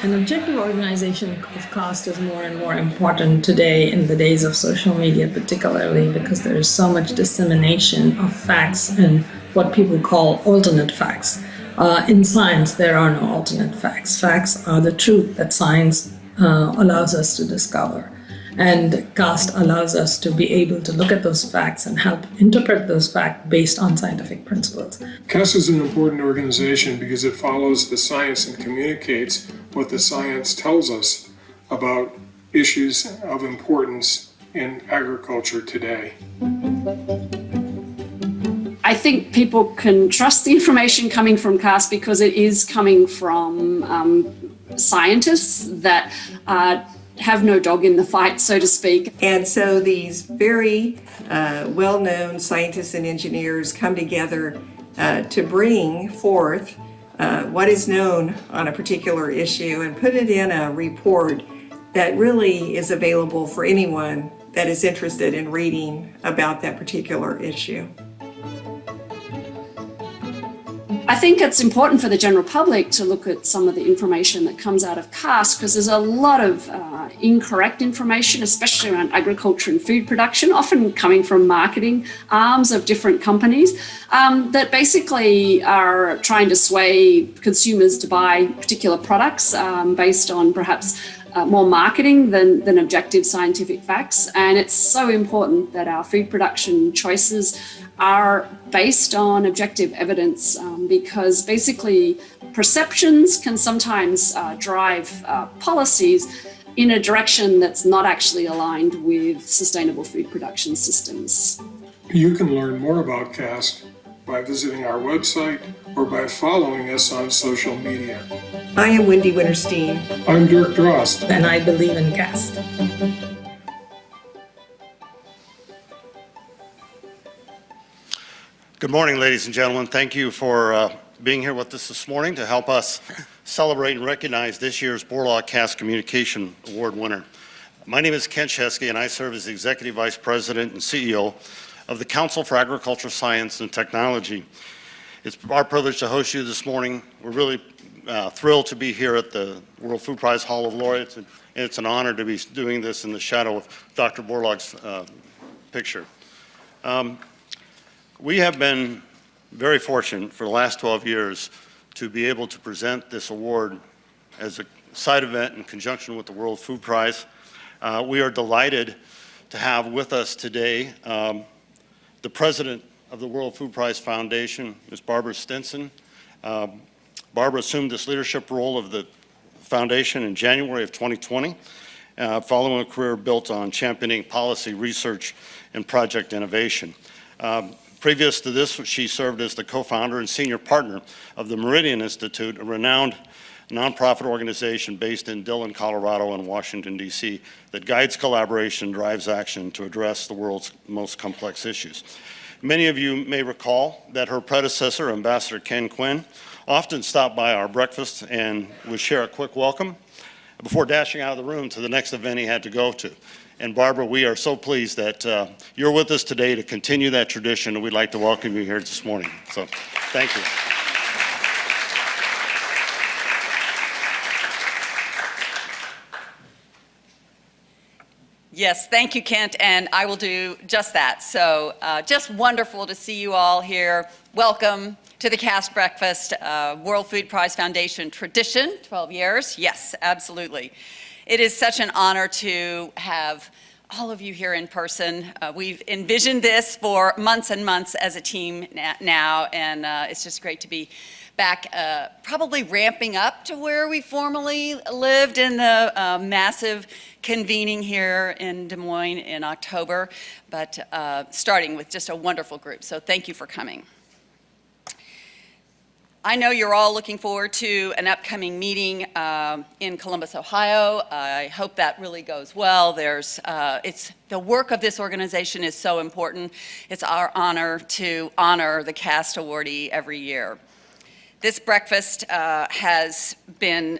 An objective organization of caste is more and more important today in the days of social media, particularly because there is so much dissemination of facts and what people call alternate facts. In science, there are no alternate facts. Facts are the truth that science allows us to discover. And caste allows us to be able to look at those facts and help interpret those facts based on scientific principles. CAST is an important organization because it follows the science and communicates what the science tells us about issues of importance in agriculture today. I think people can trust the information coming from CAST because it is coming from scientists that have no dog in the fight, so to speak. And so these very well-known scientists and engineers come together to bring forth what is known on a particular issue and put it in a report that really is available for anyone that is interested in reading about that particular issue. I think it's important for the general public to look at some of the information that comes out of CAST because there's a lot of incorrect information, especially around agriculture and food production, often coming from marketing arms of different companies that basically are trying to sway consumers to buy particular products based on perhaps more marketing than objective scientific facts. And it's so important that our food production choices are based on objective evidence because basically perceptions can sometimes drive policies in a direction that's not actually aligned with sustainable food production systems. You can learn more about CAST by visiting our website or by following us on social media. I am Wendy Winterstein. I'm Dirk Drost. And I believe in caste. Good morning, ladies and gentlemen. Thank you for being here with us this morning to help us celebrate and recognize this year's Borlaug Caste Communication Award winner. My name is Kent Chesky, and I serve as the Executive Vice President and CEO of the Council for Agriculture, Science, and Technology. It's our privilege to host you this morning. We're really thrilled to be here at the World Food Prize Hall of Laureates, and it's an honor to be doing this in the shadow of Dr. Borlaug's picture. We have been very fortunate for the last 12 years to be able to present this award as a side event in conjunction with the World Food Prize. We are delighted to have with us today the president of the World Food Prize Foundation, Ms. Barbara Stinson. Barbara assumed this leadership role of the foundation in January of 2020, following a career built on championing policy, research, and project innovation. Previous to this, she served as the co-founder and senior partner of the Meridian Institute, a renowned nonprofit organization based in Dillon, Colorado, and Washington, D.C., that guides collaboration and drives action to address the world's most complex issues. Many of you may recall that her predecessor, Ambassador Ken Quinn, often stopped by our breakfast and would share a quick welcome before dashing out of the room to the next event he had to go to. And Barbara, we are so pleased that you're with us today to continue that tradition, and we'd like to welcome you here this morning. So, thank you. Yes, thank you, Kent, and I will do just that. So just wonderful to see you all here. Welcome to the Caste Breakfast, World Food Prize Foundation tradition, 12 years. Yes, absolutely. It is such an honor to have all of you here in person. We've envisioned this for months and months as a team now, and it's just great to be back, probably ramping up to where we formerly lived in the massive convening here in Des Moines in October, but starting with just a wonderful group. So thank you for coming. I know you're all looking forward to an upcoming meeting in Columbus, Ohio. I hope that really goes well. The work of this organization is so important. It's our honor to honor the Caste awardee every year. This breakfast has been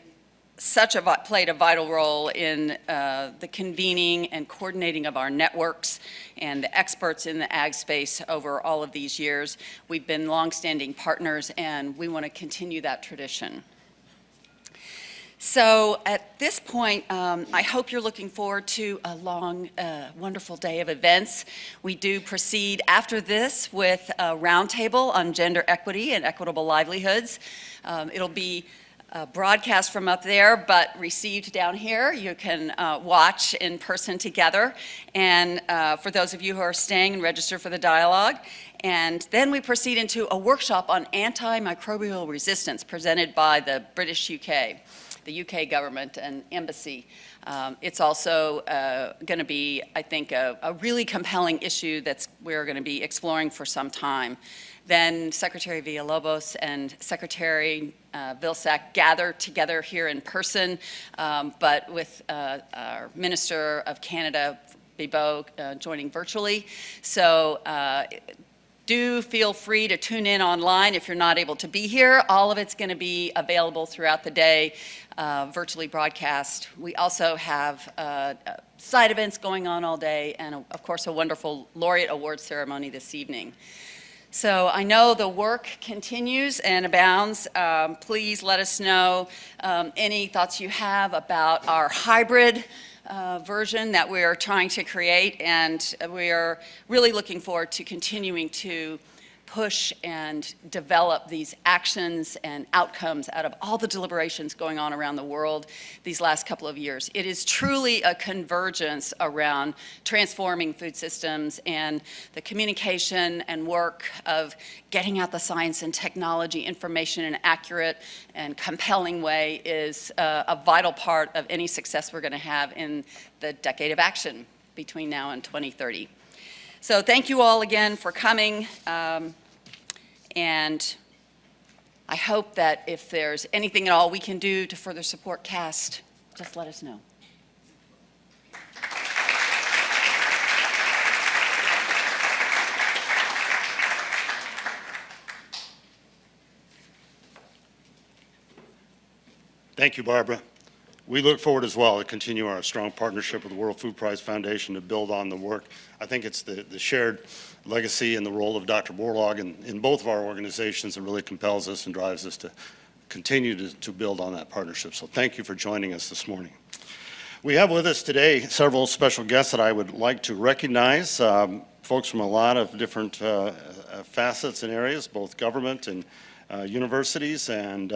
played a vital role in the convening and coordinating of our networks and the experts in the ag space over all of these years. We've been longstanding partners, and we want to continue that tradition. So at this point, I hope you're looking forward to a long, wonderful day of events. We do proceed after this with a roundtable on gender equity and equitable livelihoods. It'll be broadcast from up there, but received down here. You can watch in person together. And for those of you who are staying and register for the dialogue. And then we proceed into a workshop on antimicrobial resistance presented by the British UK, the UK government and embassy. It's also going to be, I think, a really compelling issue that we're going to be exploring for some time. Then Secretary Villalobos and Secretary Vilsack gather together here in person, but with our Minister of Canada, Beal, joining virtually. So do feel free to tune in online if you're not able to be here. All of it's going to be available throughout the day, virtually broadcast. We also have side events going on all day, and of course a wonderful laureate award ceremony this evening. So I know the work continues and abounds. Please let us know any thoughts you have about our hybrid version that we're trying to create, and we are really looking forward to continuing to push and develop these actions and outcomes out of all the deliberations going on around the world these last couple of years. It is truly a convergence around transforming food systems, and the communication and work of getting out the science and technology information in an accurate and compelling way is a vital part of any success we're going to have in the decade of action between now and 2030. So thank you all again for coming. And I hope that if there's anything at all we can do to further support CAST, just let us know. Thank you, Barbara. We look forward as well to continue our strong partnership with the World Food Prize Foundation to build on the work. I think it's the shared legacy and the role of Dr. Borlaug in both of our organizations that really compels us and drives us to continue to build on that partnership. So thank you for joining us this morning. We have with us today several special guests that I would like to recognize, folks from a lot of different facets and areas, both government and universities, and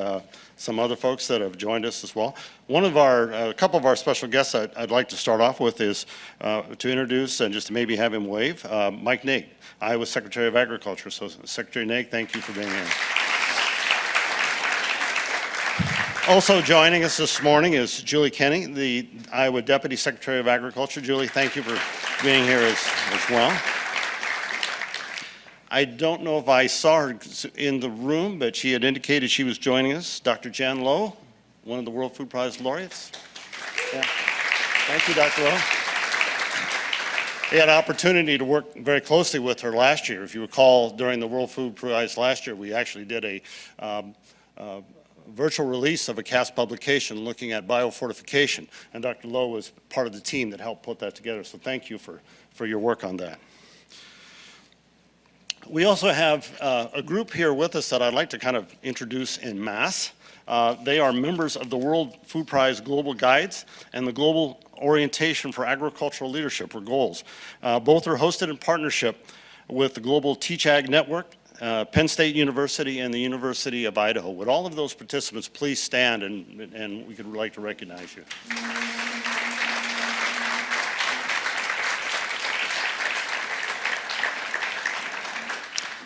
some other folks that have joined us as well. A couple of our special guests I'd like to start off with is to introduce and just to maybe have him wave, Mike Naig, Iowa Secretary of Agriculture. So Secretary Naig, thank you for being here. Also joining us this morning is Julie Kenny, the Iowa Deputy Secretary of Agriculture. Julie, thank you for being here as well. I don't know if I saw her in the room, but she had indicated she was joining us. Dr. Jan Lowe, one of the World Food Prize laureates. Yeah. Thank you, Dr. Lowe. We had an opportunity to work very closely with her last year. If you recall, during the World Food Prize last year, we actually did a virtual release of a CAST publication looking at biofortification, and Dr. Lowe was part of the team that helped put that together. So thank you for your work on that. We also have a group here with us that I'd like to kind of introduce en masse. They are members of the World Food Prize Global Guides and the Global Orientation for Agricultural Leadership, or GOALS. Both are hosted in partnership with the Global Teach Ag Network, Penn State University, and the University of Idaho. Would all of those participants please stand, and we could like to recognize you.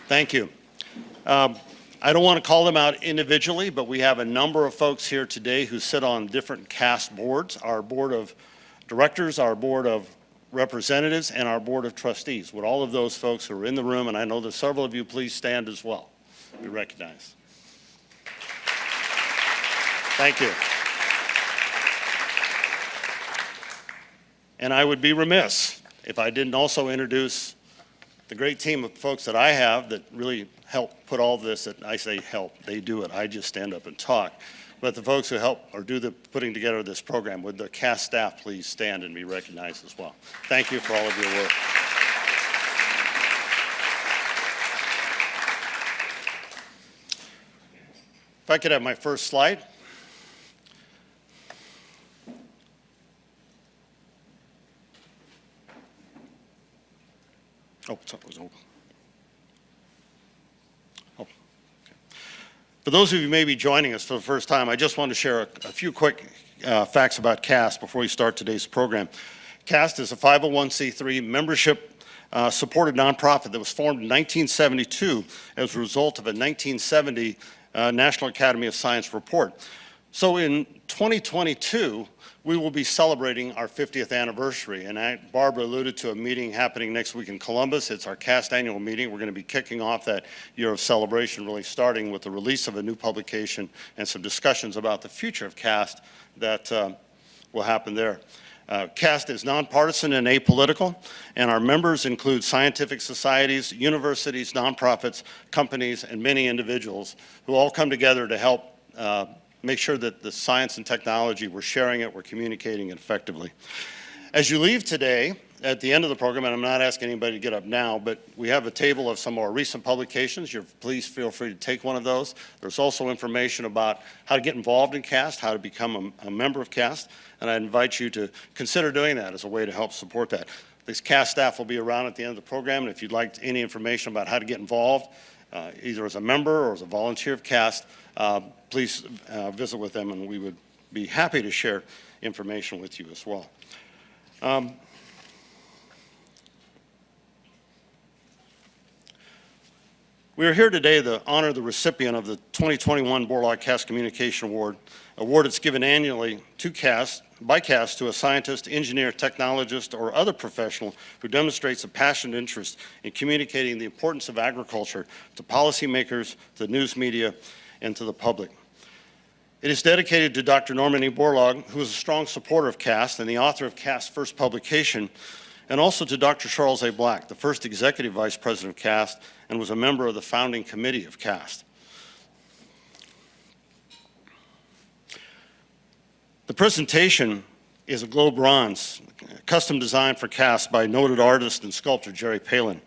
Thank you. I don't want to call them out individually, but we have a number of folks here today who sit on different CAST boards, our board of directors, our board of representatives, and our board of trustees. Would all of those folks who are in the room, and I know that several of you, please stand as well, be recognized. Thank you. And I would be remiss if I didn't also introduce the great team of folks that I have that really help put all this, I say help, they do it, I just stand up and talk. But the folks who help or do the putting together of this program, would the CAST staff please stand and be recognized as well. Thank you for all of your work. If I could have my first slide. For those of you who may be joining us for the first time, I just want to share a few quick facts about CAST before we start today's program. CAST is a 501c3 membership supported nonprofit that was formed in 1972 as a result of a 1970 National Academy of Science report. So in 2022, we will be celebrating our 50th anniversary, and Barbara alluded to a meeting happening next week in Columbus. It's our CAST annual meeting. We're going to be kicking off that year of celebration, really starting with the release of a new publication and some discussions about the future of CAST that will happen there. CAST is nonpartisan and apolitical, and our members include scientific societies, universities, nonprofits, companies, and many individuals who all come together to help make sure that the science and technology, we're sharing it, we're communicating it effectively. As you leave today, at the end of the program, and I'm not asking anybody to get up now, but we have a table of some more recent publications. Please feel free to take one of those. There's also information about how to get involved in CAST, how to become a member of CAST, and I invite you to consider doing that as a way to help support that. This CAST staff will be around at the end of the program, and if you'd like any information about how to get involved, either as a member or as a volunteer of CAST, please visit with them, and we would be happy to share information with you as well. We are here today to honor the recipient of the 2021 Borlaug CAST Communication Award that's given annually by CAST to a scientist, engineer, technologist, or other professional who demonstrates a passionate interest in communicating the importance of agriculture to policymakers, to the news media, and to the public. It is dedicated to Dr. Norman E. Borlaug, who is a strong supporter of CAST and the author of CAST's first publication, and also to Dr. Charles A. Black, the first executive vice president of CAST and was a member of the founding committee of CAST. The presentation is a globe bronze, custom designed for CAST by noted artist and sculptor Jerry Palin.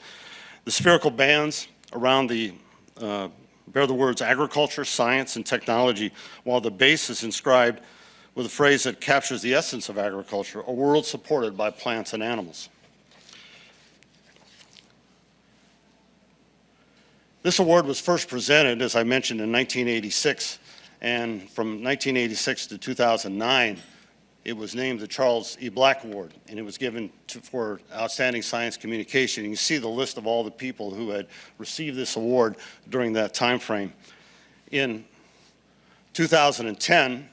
The spherical bands around bear the words agriculture, science, and technology, while the base is inscribed with a phrase that captures the essence of agriculture, a world supported by plants and animals. This award was first presented, as I mentioned, in 1986, and from 1986 to 2009, it was named the Charles E. Black Award, and it was given for outstanding science communication. You can see the list of all the people who had received this award during that time frame. In 2010,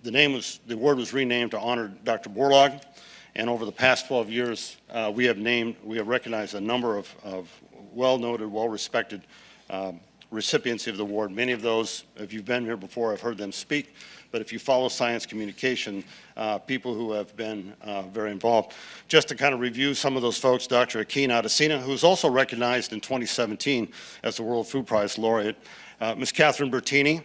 the award was renamed to honor Dr. Borlaug, and over the past 12 years, we have recognized a number of well-noted, well-respected recipients of the award. Many of those, if you've been here before, I've heard them speak, but if you follow science communication, people who have been very involved. Just to kind of review some of those folks, Dr. Akin Adesina, who was also recognized in 2017 as the World Food Prize laureate, Ms. Catherine Bertini,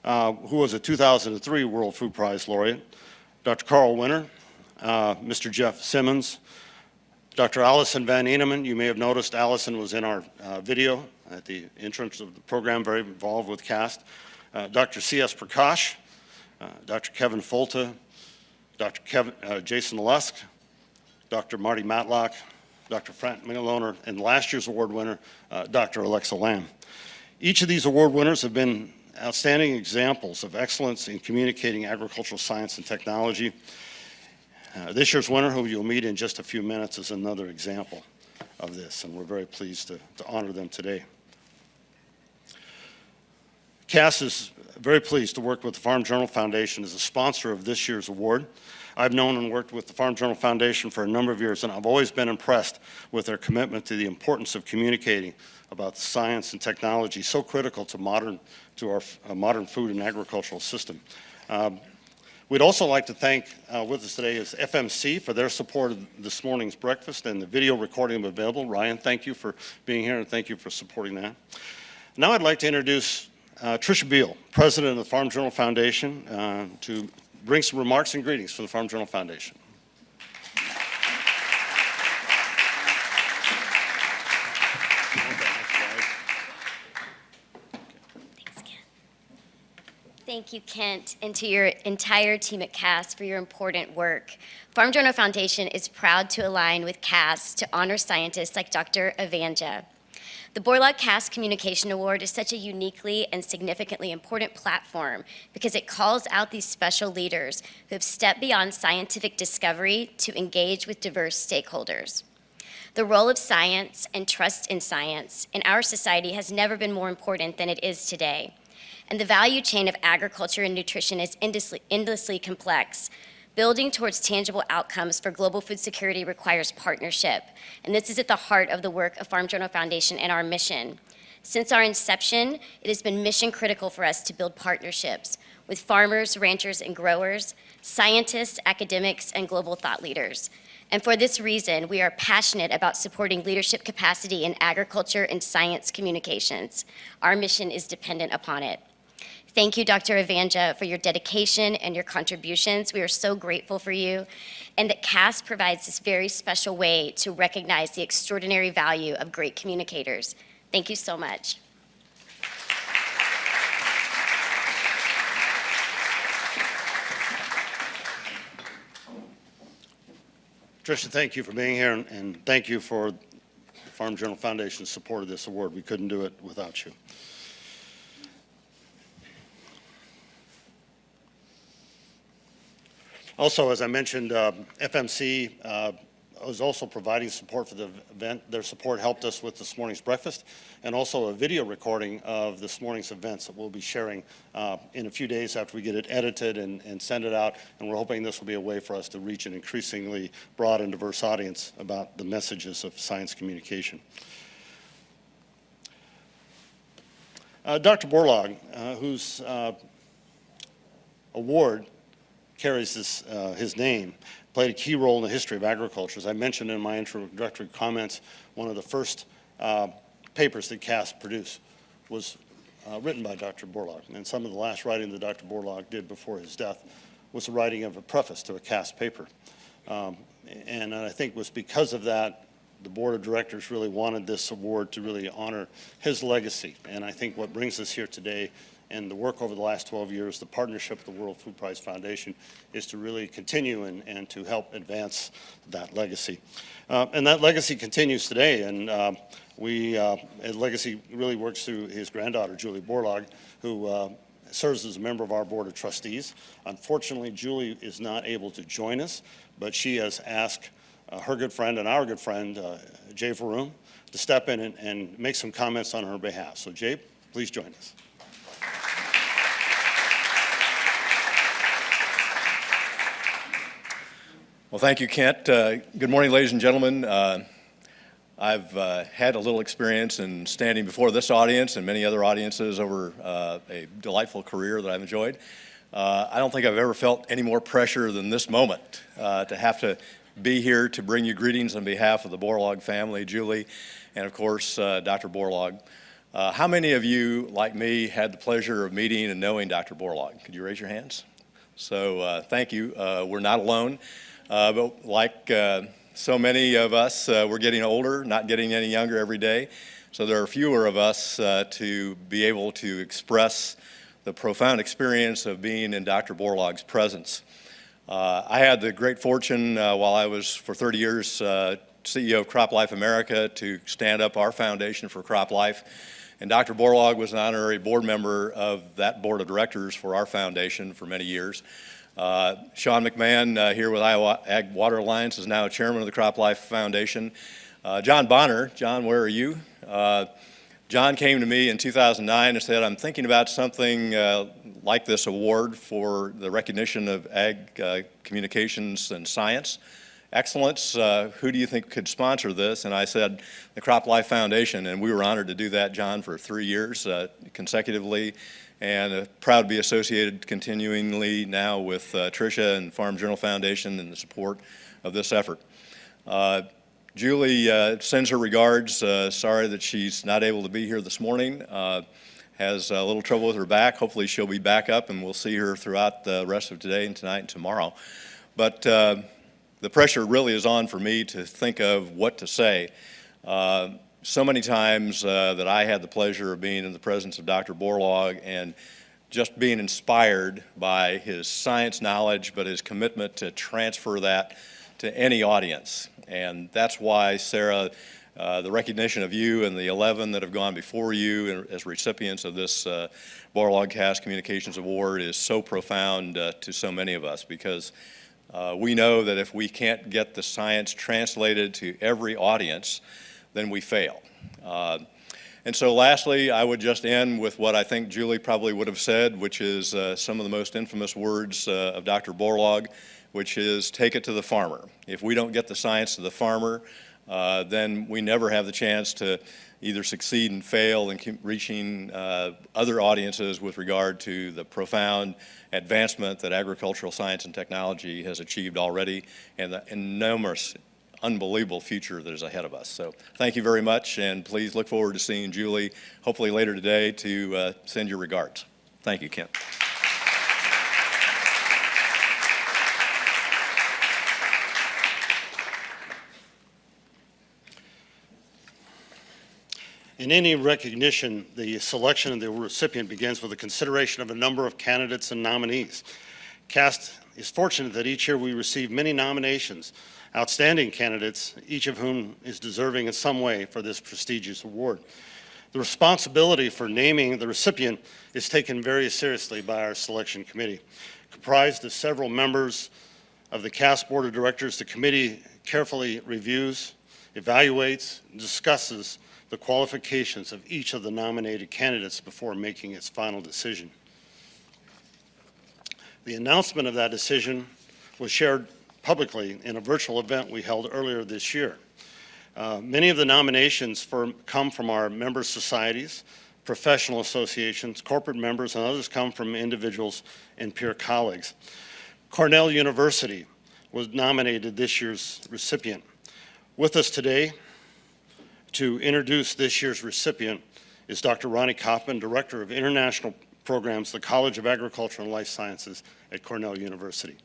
who was a 2003 World Food Prize laureate, Dr. Carl Winter, Mr. Jeff Simmons, Dr. Allison Van Eneman. You may have noticed Allison was in our video at the entrance of the program, very involved with CAST. Dr. C.S. Prakash, Dr. Kevin Folta, Dr. Jason Lusk, Dr. Marty Matlock, Dr. Frank Mingaloner, and last year's award winner, Dr. Alexa Lamb. Each of these award winners have been outstanding examples of excellence in communicating agricultural science and technology. This year's winner, who you'll meet in just a few minutes, is another example of this, and we're very pleased to honor them today. CAST is very pleased to work with the Farm Journal Foundation as a sponsor of this year's award. I've known and worked with the Farm Journal Foundation for a number of years, and I've always been impressed with their commitment to the importance of communicating about the science and technology so critical to our modern food and agricultural system. We'd also like to thank with us today is FMC for their support of this morning's breakfast and the video recording available. Ryan, thank you for being here and thank you for supporting that. Now I'd like to introduce Trisha Beal, President of the Farm Journal Foundation, to bring some remarks and greetings from the Farm Journal Foundation. Thank you, Kent, and to your entire team at CAST for your important work. Farm Journal Foundation is proud to align with CAST to honor scientists like Dr. Evangel. The Borlaug Cast Communication Award is such a uniquely and significantly important platform because it calls out these special leaders who have stepped beyond scientific discovery to engage with diverse stakeholders. The role of science and trust in science in our society has never been more important than it is today. And the value chain of agriculture and nutrition is endlessly complex. Building towards tangible outcomes for global food security requires partnership, and this is at the heart of the work of Farm Journal Foundation and our mission. Since our inception, it has been mission critical for us to build partnerships with farmers, ranchers, and growers, scientists, academics, and global thought leaders. And for this reason, we are passionate about supporting leadership capacity in agriculture and science communications. Our mission is dependent upon it. Thank you, Dr. Evangel, for your dedication and your contributions. We are so grateful for you, and that CAST provides this very special way to recognize the extraordinary value of great communicators. Thank you so much. Trisha, thank you for being here, and thank you for the Farm Journal Foundation's support of this award. We couldn't do it without you. Also, as I mentioned, FMC was also providing support for the event. Their support helped us with this morning's breakfast, and also a video recording of this morning's events that we'll be sharing in a few days after we get it edited and send it out. And we're hoping this will be a way for us to reach an increasingly broad and diverse audience about the messages of science communication. Dr. Borlaug, whose award carries his name, played a key role in the history of agriculture. As I mentioned in my introductory comments, one of the first papers that CAST produced was written by Dr. Borlaug. And some of the last writing that Dr. Borlaug did before his death was the writing of a preface to a CAST paper. And I think it was because of that the board of directors really wanted this award to really honor his legacy. And I think what brings us here today and the work over the last 12 years, the partnership with the World Food Prize Foundation, is to really continue and to help advance that legacy. And that legacy continues today, and his legacy really works through his granddaughter, Julie Borlaug, who serves as a member of our board of trustees. Unfortunately, Julie is not able to join us, but she has asked her good friend and our good friend, Jay Varoom, to step in and make some comments on her behalf. So Jay, please join us. Well, thank you, Kent. Good morning, ladies and gentlemen. I've had a little experience in standing before this audience and many other audiences over a delightful career that I've enjoyed. I don't think I've ever felt any more pressure than this moment to have to be here to bring you greetings on behalf of the Borlaug family, Julie, and of course, Dr. Borlaug. How many of you, like me, had the pleasure of meeting and knowing Dr. Borlaug? Could you raise your hands? So thank you. We're not alone. But like so many of us, we're getting older, not getting any younger every day. So there are fewer of us to be able to express the profound experience of being in Dr. Borlaug's presence. I had the great fortune while I was for 30 years CEO of Crop Life America to stand up our foundation for crop life. And Dr. Borlaug was an honorary board member of that board of directors for our foundation for many years. Sean McMahon here with Iowa Ag Water Alliance is now chairman of the Crop Life Foundation. John Bonner, John, where are you? John came to me in 2009 and said, I'm thinking about something like this award for the recognition of ag communications and science excellence. Who do you think could sponsor this? And I said, the Crop Life Foundation, and we were honored to do that, John, for 3 years consecutively. And proud to be associated continuingly now with Trisha and Farm Journal Foundation and the support of this effort. Julie sends her regards. Sorry that she's not able to be here this morning. Has a little trouble with her back. Hopefully she'll be back up and we'll see her throughout the rest of today and tonight and tomorrow. But the pressure really is on for me to think of what to say. So many times that I had the pleasure of being in the presence of Dr. Borlaug and just being inspired by his science knowledge, but his commitment to transfer that to any audience. And that's why Sarah The recognition of you and the 11 that have gone before you as recipients of this Borlaug Cast Communications Award is so profound to so many of us, because we know that if we can't get the science translated to every audience, then we fail. And so lastly, I would just end with what I think Julie probably would have said, which is some of the most infamous words of Dr. Borlaug, which is, take it to the farmer. If we don't get the science to the farmer, then we never have the chance to either succeed and fail in reaching other audiences with regard to the profound advancement that agricultural science and technology has achieved already, and the enormous, unbelievable future that is ahead of us. So thank you very much, and please look forward to seeing Julie, hopefully later today, to send your regards. Thank you, Kent. In any recognition, the selection of the recipient begins with a consideration of a number of candidates and nominees. CAST is fortunate that each year we receive many nominations, outstanding candidates, each of whom is deserving in some way for this prestigious award. The responsibility for naming the recipient is taken very seriously by our selection committee. Comprised of several members of the CAST Board of Directors, the committee carefully reviews, evaluates, and discusses the qualifications of each of the nominated candidates before making its final decision. The announcement of that decision was shared publicly in a virtual event we held earlier this year. Many of the nominations come from our member societies, professional associations, corporate members, and others come from individuals and peer colleagues. Cornell University was nominated this year's recipient. With us today to introduce this year's recipient is Dr. Ronnie Kaufman, Director of International Programs, the College of Agriculture and Life Sciences at Cornell University.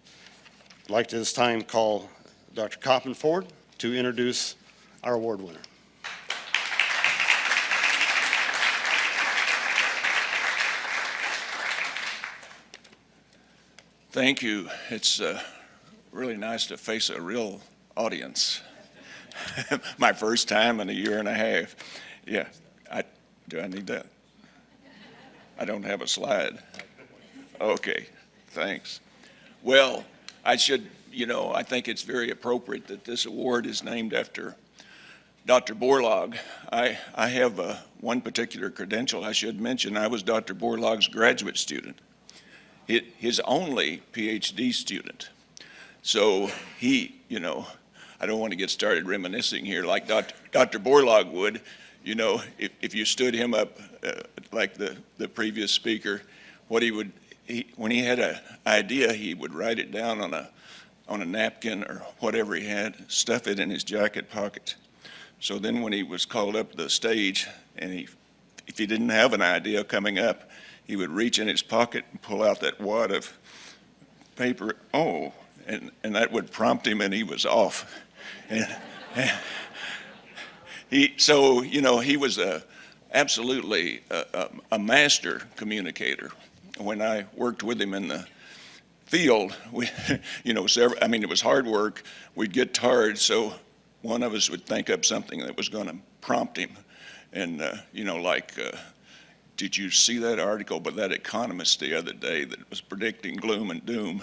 I'd like to this time call Dr. Kaufman forward to introduce our award winner. Thank you. It's really nice to face a real audience. My first time in a year and a half. Yeah, do I need that? I don't have a slide. Okay, thanks. Well, I should, I think it's very appropriate that this award is named after Dr. Borlaug. I have one particular credential I should mention. I was Dr. Borlaug's graduate student, his only PhD student. So he, I don't want to get started reminiscing here like Dr. Borlaug would. If you stood him up like the previous speaker, what when he had an idea, he would write it down on a napkin or whatever he had, stuff it in his jacket pocket. So then when he was called up to the stage, and if he didn't have an idea coming up, he would reach in his pocket and pull out that wad of paper. Oh, and that would prompt him, and he was off. And he was absolutely a master communicator. When I worked with him in the field, it was hard work. We'd get tired, so one of us would think up something that was going to prompt him. And, did you see that article by that economist the other day that was predicting gloom and doom?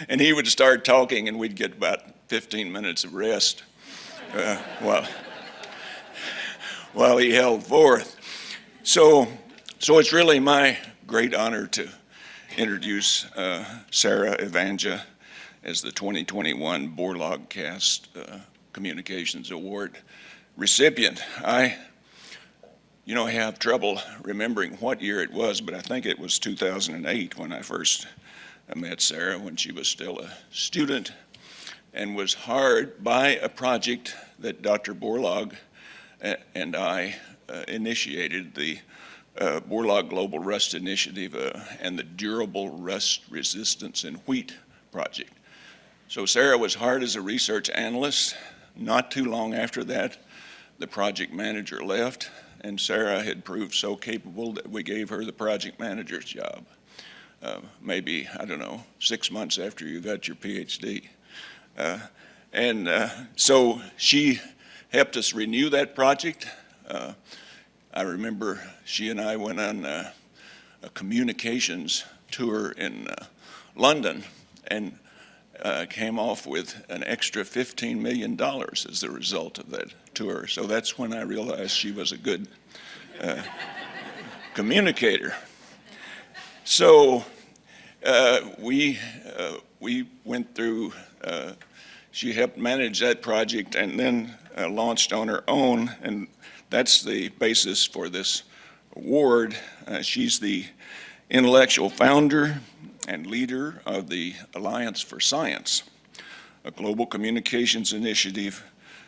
And he would start talking, and we'd get about 15 minutes of rest while he held forth. So it's really my great honor to introduce Sarah Evangel as the 2021 Borlaug Cast Communications Award recipient. I have trouble remembering what year it was, but I think it was 2008 when I first met Sarah, when she was still a student, and was hired by a project that Dr. Borlaug and I initiated, the Borlaug Global Rust Initiative and the Durable Rust Resistance in Wheat project. So Sarah was hired as a research analyst. Not too long after that, the project manager left, and Sarah had proved so capable that we gave her the project manager's job. Maybe, 6 months after you got your PhD. So she helped us renew that project. I remember she and I went on a communications tour in London and came off with an extra $15 million as the result of that tour. So that's when I realized she was a good communicator. So we went through, she helped manage that project and then launched on her own, and that's the basis for this award. She's the intellectual founder and leader of the Alliance for Science, a global communications initiative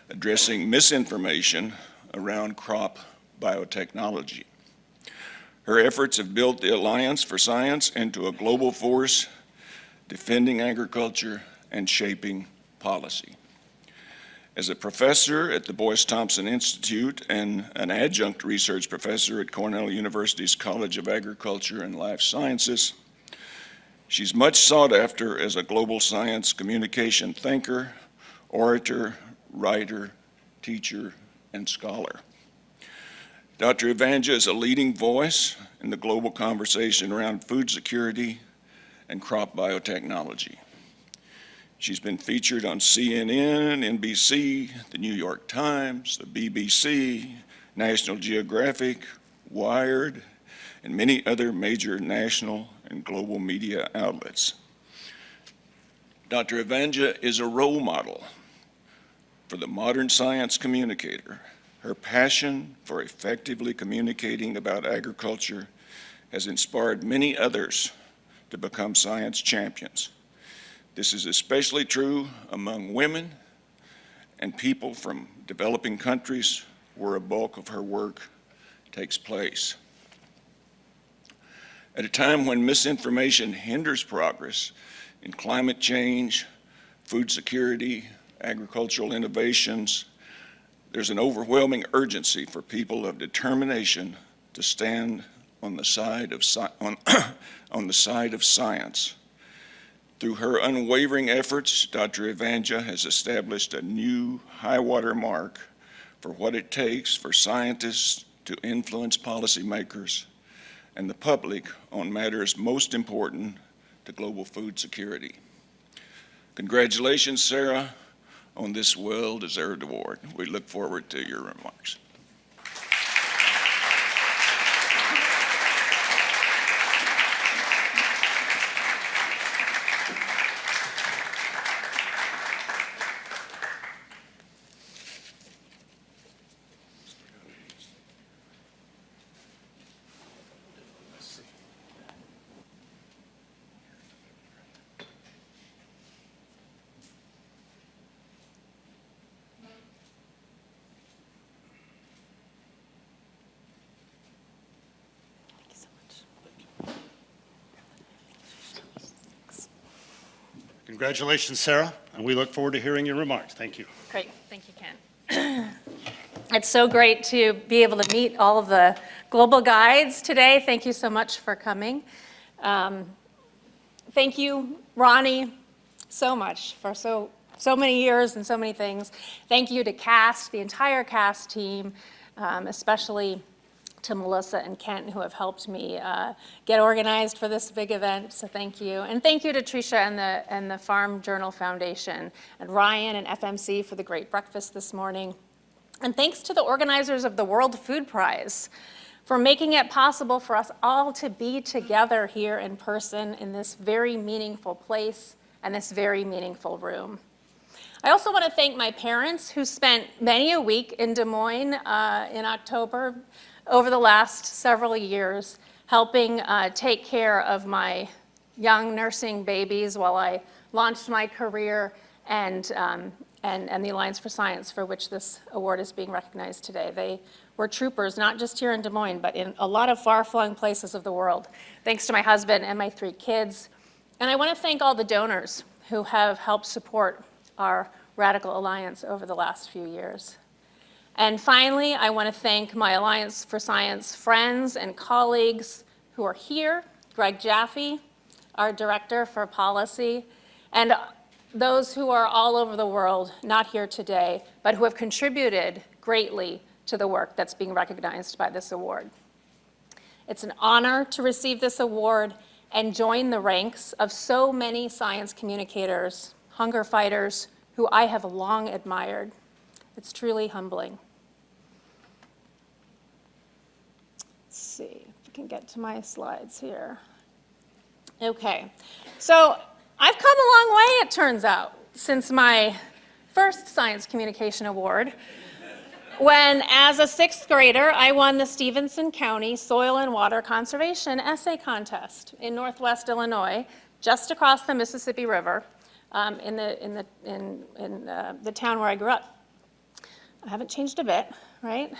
addressing misinformation around crop biotechnology. Her efforts have built the Alliance for Science into a global force, defending agriculture and shaping policy. As a professor at the Boyce Thompson Institute and an adjunct research professor at Cornell University's College of Agriculture and Life Sciences, she's much sought after as a global science communication thinker, orator, writer, teacher, and scholar. Dr. Evangel is a leading voice in the global conversation around food security and crop biotechnology. She's been featured on CNN, NBC, the New York Times, the BBC, National Geographic, Wired, and many other major national and global media outlets. Dr. Evangel is a role model for the modern science communicator. Her passion for effectively communicating about agriculture has inspired many others to become science champions. This is especially true among women and people from developing countries where a bulk of her work takes place. At a time when misinformation hinders progress in climate change, food security, agricultural innovations, there's an overwhelming urgency for people of determination to stand on the side of science. Through her unwavering efforts, Dr. Evangel has established a new high-water mark for what it takes for scientists to influence policymakers and the public on matters most important to global food security. Congratulations, Sarah, on this well-deserved award. We look forward to your remarks. Congratulations, Sarah, and we look forward to hearing your remarks. Thank you. Great. Thank you, Ken. It's so great to be able to meet all of the global guides today. Thank you so much for coming. Thank you, Ronnie, so much for so many years and so many things. Thank you to CAST, the entire CAST team, especially to Melissa and Kent, who have helped me get organized for this big event, so thank you. And thank you to Trisha and the Farm Journal Foundation, and Ryan and FMC for the great breakfast this morning. And thanks to the organizers of the World Food Prize for making it possible for us all to be together here in person in this very meaningful place and this very meaningful room. I also want to thank my parents who spent many a week in Des Moines in October over the last several years, helping take care of my young nursing babies while I launched my career and the Alliance for Science, for which this award is being recognized today. They were troopers, not just here in Des Moines, but in a lot of far-flung places of the world, thanks to my husband and my 3 kids. And I want to thank all the donors who have helped support our Radical Alliance over the last few years. And finally, I want to thank my Alliance for Science friends and colleagues who are here, Greg Jaffe, our Director for Policy, and those who are all over the world, not here today, but who have contributed greatly to the work that's being recognized by this award. It's an honor to receive this award and join the ranks of so many science communicators, hunger fighters, who I have long admired. It's truly humbling. Let's see if I can get to my slides here. Okay, so I've come a long way, it turns out, since my first Science Communication Award, when, as a 6th grader, I won the Stinson County Soil and Water Conservation Essay Contest in Northwest Illinois, just across the Mississippi River, in the town where I grew up. I haven't changed a bit, right?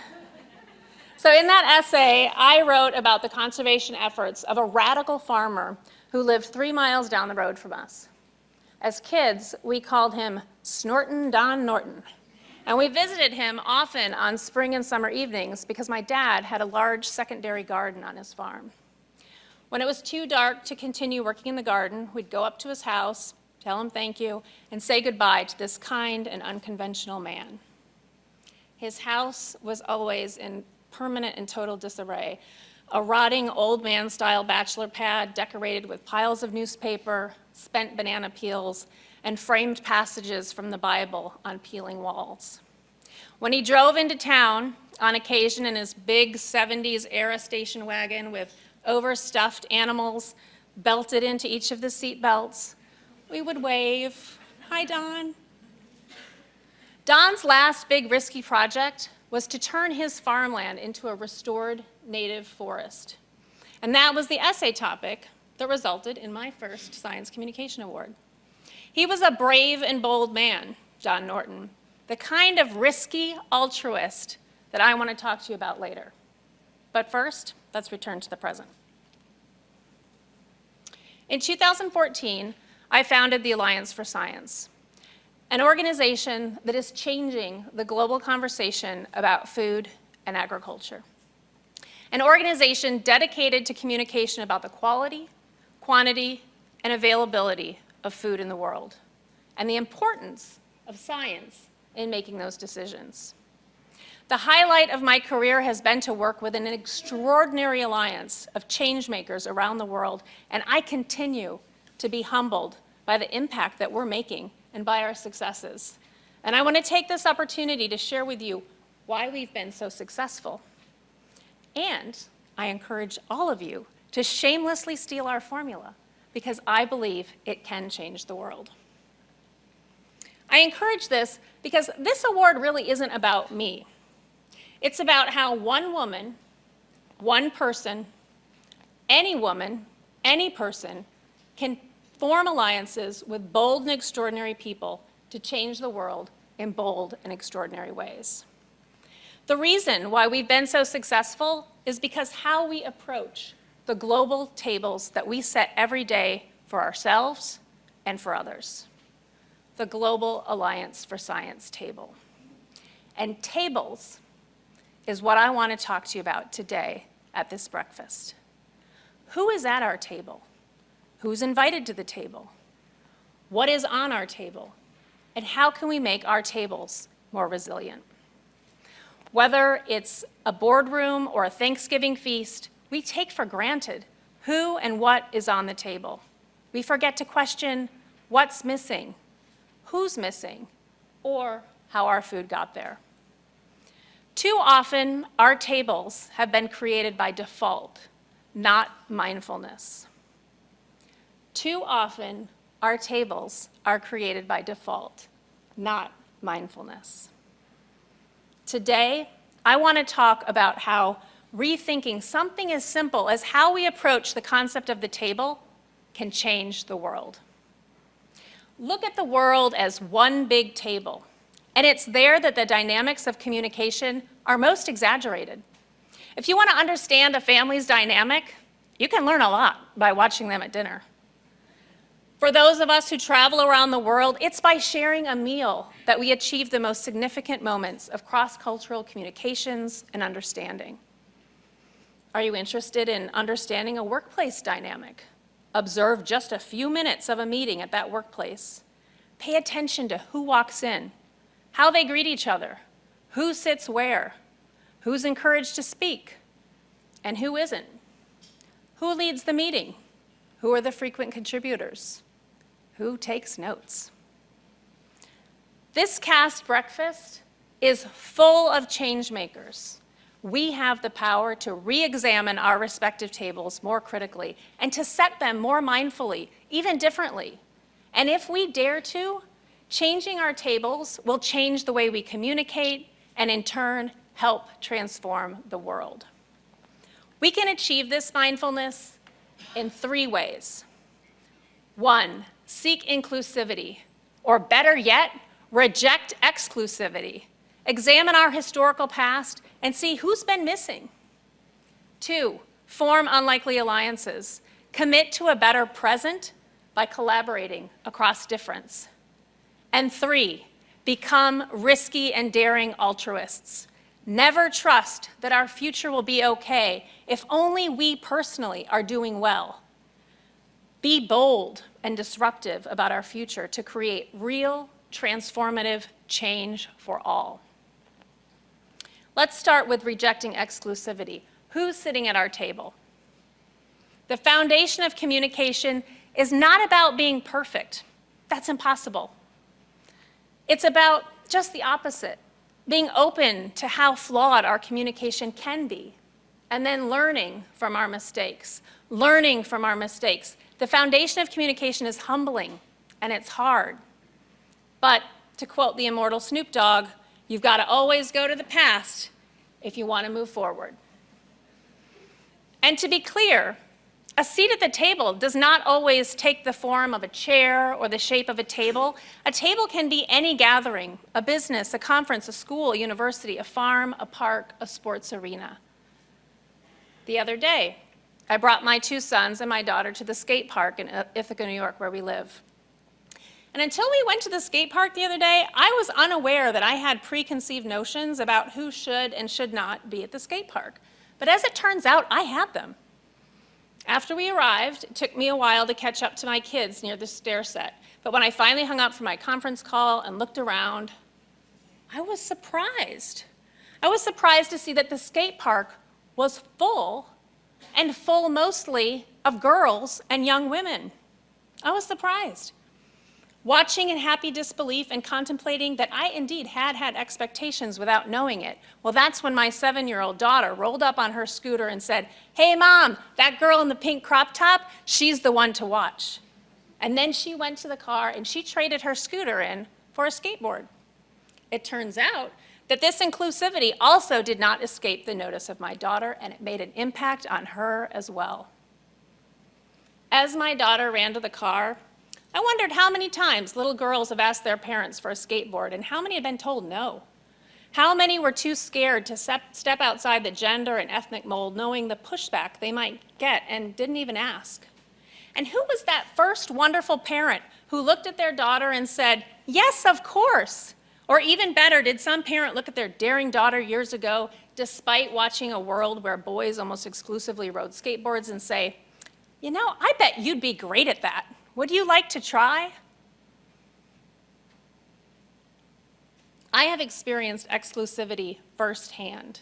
So in that essay, I wrote about the conservation efforts of a radical farmer who lived 3 miles down the road from us. As kids, we called him Snortin' Don Norton. And we visited him often on spring and summer evenings because my dad had a large secondary garden on his farm. When it was too dark to continue working in the garden, we'd go up to his house, tell him thank you, and say goodbye to this kind and unconventional man. His house was always in permanent and total disarray. A rotting old man-style bachelor pad decorated with piles of newspaper, spent banana peels, and framed passages from the Bible on peeling walls. When he drove into town, on occasion in his big 70s era station wagon with overstuffed animals belted into each of the seat belts, we would wave, "Hi, Don." Don's last big risky project was to turn his farmland into a restored native forest. And that was the essay topic that resulted in my first Science Communication Award. He was a brave and bold man, Don Norton, the kind of risky altruist that I want to talk to you about later. But first, let's return to the present. In 2014, I founded the Alliance for Science, an organization that is changing the global conversation about food and agriculture. An organization dedicated to communication about the quality, quantity, and availability of food in the world, and the importance of science in making those decisions. The highlight of my career has been to work with an extraordinary alliance of change makers around the world, and I continue to be humbled by the impact that we're making and by our successes. And I want to take this opportunity to share with you why we've been so successful. And I encourage all of you to shamelessly steal our formula, because I believe it can change the world. I encourage this because this award really isn't about me. It's about how one woman, one person, any woman, any person can form alliances with bold and extraordinary people to change the world in bold and extraordinary ways. The reason why we've been so successful is because how we approach the global tables that we set every day for ourselves and for others. The Global Alliance for Science table. And tables is what I want to talk to you about today at this breakfast. Who is at our table? Who's invited to the table? What is on our table? And how can we make our tables more resilient? Whether it's a boardroom or a Thanksgiving feast, we take for granted who and what is on the table. We forget to question what's missing, who's missing, or how our food got there. Too often, our tables have been created by default, not mindfulness. Too often, our tables are created by default, not mindfulness. Today, I want to talk about how rethinking something as simple as how we approach the concept of the table can change the world. Look at the world as one big table, and it's there that the dynamics of communication are most exaggerated. If you want to understand a family's dynamic, you can learn a lot by watching them at dinner. For those of us who travel around the world, it's by sharing a meal that we achieve the most significant moments of cross-cultural communications and understanding. Are you interested in understanding a workplace dynamic? Observe just a few minutes of a meeting at that workplace. Pay attention to who walks in, how they greet each other, who sits where, who's encouraged to speak, and who isn't. Who leads the meeting? Who are the frequent contributors? Who takes notes? This cast breakfast is full of change makers. We have the power to re-examine our respective tables more critically and to set them more mindfully, even differently. And if we dare to, changing our tables will change the way we communicate and in turn help transform the world. We can achieve this mindfulness in 3 ways. 1, seek inclusivity, or better yet, reject exclusivity. Examine our historical past and see who's been missing. 2, form unlikely alliances. Commit to a better present by collaborating across difference. And 3, become risky and daring altruists. Never trust that our future will be okay if only we personally are doing well. Be bold and disruptive about our future to create real, transformative change for all. Let's start with rejecting exclusivity. Who's sitting at our table? The foundation of communication is not about being perfect. That's impossible. It's about just the opposite, being open to how flawed our communication can be, and then learning from our mistakes. Learning from our mistakes. The foundation of communication is humbling, and it's hard. But to quote the immortal Snoop Dogg, you've got to always go to the past if you want to move forward. And to be clear, a seat at the table does not always take the form of a chair or the shape of a table. A table can be any gathering, a business, a conference, a school, a university, a farm, a park, a sports arena. The other day, I brought my 2 sons and my daughter to the skate park in Ithaca, New York, where we live. And until we went to the skate park the other day, I was unaware that I had preconceived notions about who should and should not be at the skate park. But as it turns out, I had them. After we arrived, it took me a while to catch up to my kids near the stair set. But when I finally hung up from my conference call and looked around, I was surprised. I was surprised to see that the skate park was full, and full mostly of girls and young women. I was surprised. Watching in happy disbelief and contemplating that I indeed had expectations without knowing it. Well, that's when my 7-year-old daughter rolled up on her scooter and said, "Hey, Mom, that girl in the pink crop top, she's the one to watch." And then she went to the car and she traded her scooter in for a skateboard. It turns out that this inclusivity also did not escape the notice of my daughter, and it made an impact on her as well. As my daughter ran to the car, I wondered how many times little girls have asked their parents for a skateboard and how many had been told no. How many were too scared to step outside the gender and ethnic mold, knowing the pushback they might get, and didn't even ask? And who was that first wonderful parent who looked at their daughter and said, "Yes, of course"? Or even better, did some parent look at their daring daughter years ago, despite watching a world where boys almost exclusively rode skateboards, and say, "You know, I bet you'd be great at that. Would you like to try?" I have experienced exclusivity firsthand.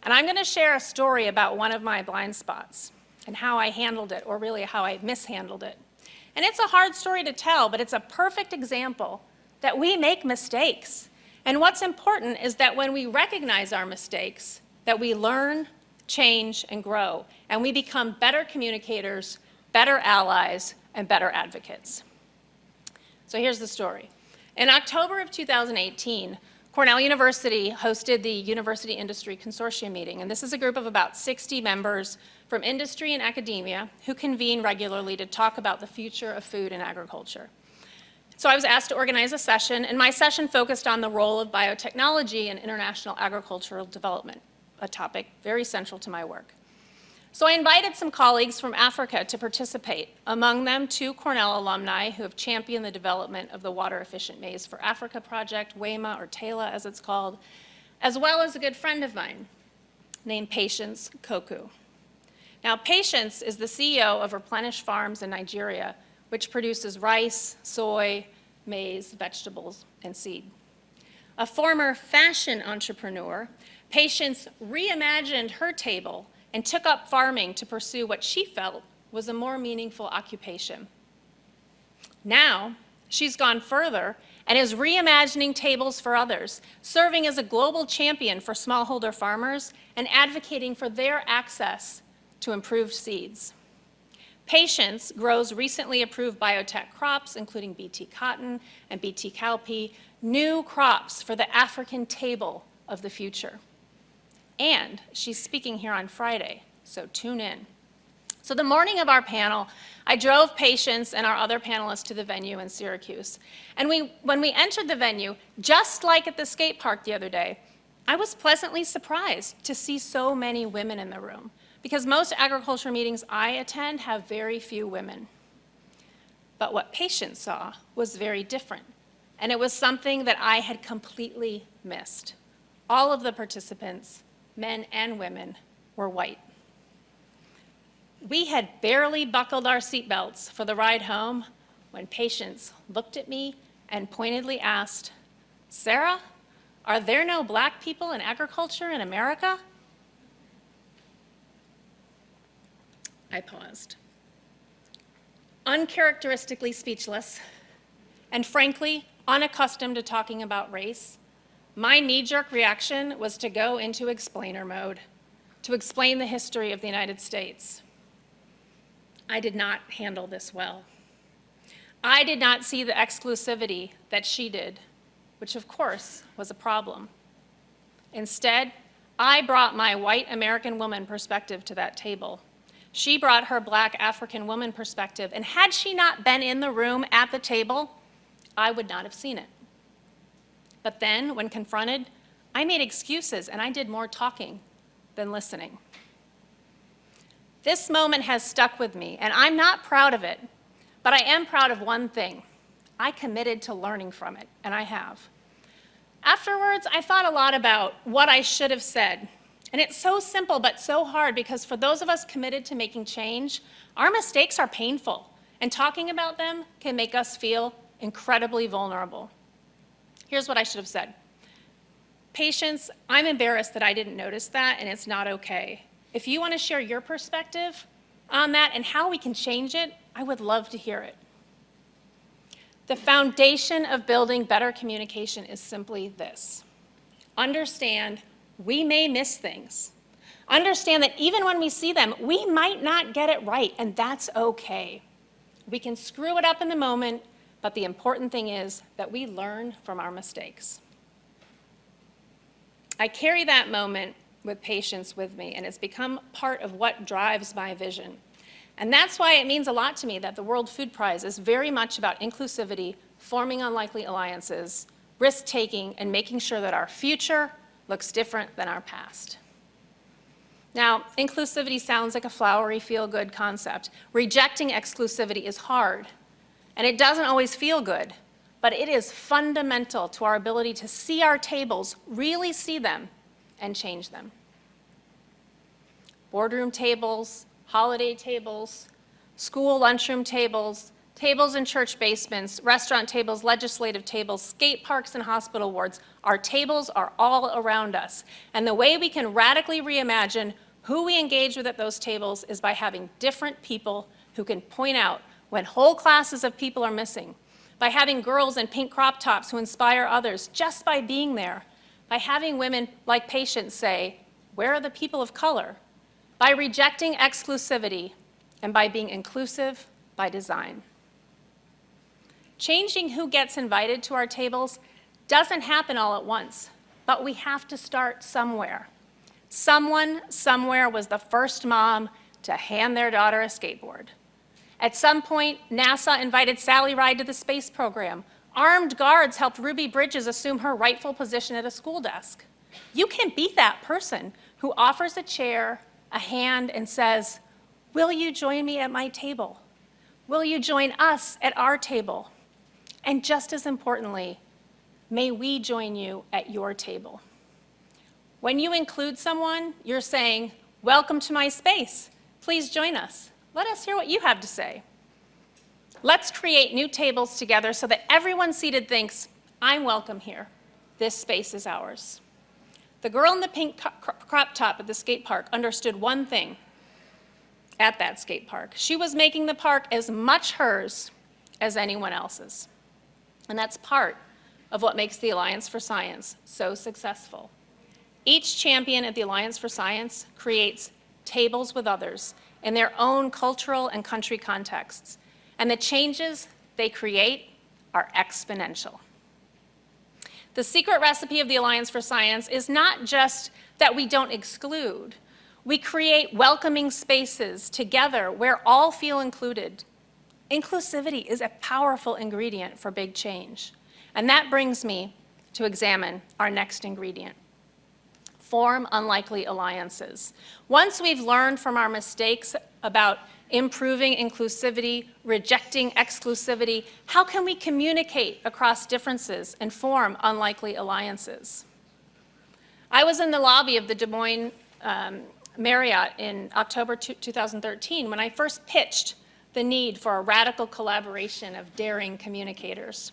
And I'm going to share a story about one of my blind spots and how I handled it, or really how I mishandled it. And it's a hard story to tell, but it's a perfect example that we make mistakes. And what's important is that when we recognize our mistakes, that we learn, change, and grow, and we become better communicators, better allies, and better advocates. So here's the story. In October of 2018, Cornell University hosted the University Industry Consortium meeting, and this is a group of about 60 members from industry and academia who convene regularly to talk about the future of food and agriculture. So I was asked to organize a session, and my session focused on the role of biotechnology in international agricultural development, a topic very central to my work. So I invited some colleagues from Africa to participate, among them 2 Cornell alumni who have championed the development of the Water Efficient Maize for Africa project, WEMA, or TALA as it's called, as well as a good friend of mine named Patience Koku. Now, Patience is the CEO of Replenish Farms in Nigeria, which produces rice, soy, maize, vegetables, and seed. A former fashion entrepreneur, Patience reimagined her table and took up farming to pursue what she felt was a more meaningful occupation. Now, she's gone further and is reimagining tables for others, serving as a global champion for smallholder farmers and advocating for their access to improved seeds. Patience grows recently approved biotech crops, including BT cotton and BT cowpea, new crops for the African table of the future. And she's speaking here on Friday, so tune in. So the morning of our panel, I drove Patience and our other panelists to the venue in Syracuse. And when we entered the venue, just like at the skate park the other day, I was pleasantly surprised to see so many women in the room, because most agriculture meetings I attend have very few women. But what Patience saw was very different, and it was something that I had completely missed. All of the participants, men and women, were white. We had barely buckled our seatbelts for the ride home when Patience looked at me and pointedly asked, "Sarah, are there no black people in agriculture in America?" I paused, uncharacteristically speechless, and frankly, unaccustomed to talking about race. My knee-jerk reaction was to go into explainer mode, to explain the history of the United States. I did not handle this well. I did not see the exclusivity that she did, which of course was a problem. Instead, I brought my white American woman perspective to that table. She brought her black African woman perspective, and had she not been in the room at the table, I would not have seen it. But then, when confronted, I made excuses and I did more talking than listening. This moment has stuck with me, and I'm not proud of it, but I am proud of one thing. I committed to learning from it, and I have. Afterwards, I thought a lot about what I should have said. And it's so simple but so hard, because for those of us committed to making change, our mistakes are painful, and talking about them can make us feel incredibly vulnerable. Here's what I should have said. Patience, I'm embarrassed that I didn't notice that, and it's not okay. If you want to share your perspective on that and how we can change it, I would love to hear it. The foundation of building better communication is simply this. Understand we may miss things. Understand that even when we see them, we might not get it right, and that's okay. We can screw it up in the moment, but the important thing is that we learn from our mistakes. I carry that moment with Patience with me, and it's become part of what drives my vision. And that's why it means a lot to me that the World Food Prize is very much about inclusivity, forming unlikely alliances, risk-taking, and making sure that our future looks different than our past. Now, inclusivity sounds like a flowery, feel-good concept. Rejecting exclusivity is hard, and it doesn't always feel good, but it is fundamental to our ability to see our tables, really see them, and change them. Boardroom tables, holiday tables, school lunchroom tables, tables in church basements, restaurant tables, legislative tables, skate parks, and hospital wards. Our tables are all around us. And the way we can radically reimagine who we engage with at those tables is by having different people who can point out when whole classes of people are missing, by having girls in pink crop tops who inspire others just by being there, by having women like Patience say, "Where are the people of color?" by rejecting exclusivity, and by being inclusive by design. Changing who gets invited to our tables doesn't happen all at once, but we have to start somewhere. Someone somewhere was the first mom to hand their daughter a skateboard. At some point, NASA invited Sally Ride to the space program. Armed guards helped Ruby Bridges assume her rightful position at a school desk. You can be that person who offers a chair, a hand, and says, "Will you join me at my table? Will you join us at our table? And just as importantly, may we join you at your table." When you include someone, you're saying, "Welcome to my space. Please join us. Let us hear what you have to say." Let's create new tables together so that everyone seated thinks, I'm welcome here. This space is ours. The girl in the pink crop top at the skate park understood one thing at that skate park. She was making the park as much hers as anyone else's. And that's part of what makes the Alliance for Science so successful. Each champion at the Alliance for Science creates tables with others in their own cultural and country contexts. And the changes they create are exponential. The secret recipe of the Alliance for Science is not just that we don't exclude. We create welcoming spaces together where all feel included. Inclusivity is a powerful ingredient for big change. And that brings me to examine our next ingredient. Form unlikely alliances. Once we've learned from our mistakes about improving inclusivity, rejecting exclusivity, how can we communicate across differences and form unlikely alliances? I was in the lobby of the Des Moines Marriott in October 2013 when I first pitched the need for a radical collaboration of daring communicators.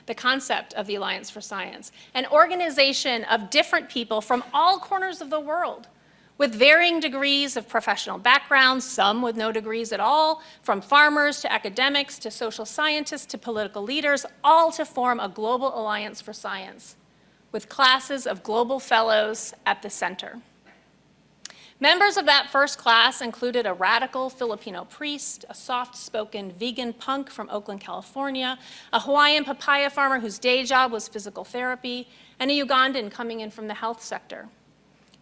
The concept of the Alliance for Science, an organization of different people from all corners of the world with varying degrees of professional backgrounds, some with no degrees at all, from farmers to academics to social scientists to political leaders, all to form a global alliance for science with classes of global fellows at the center. Members of that first class included a radical Filipino priest, a soft-spoken vegan punk from Oakland, California, a Hawaiian papaya farmer whose day job was physical therapy, and a Ugandan coming in from the health sector.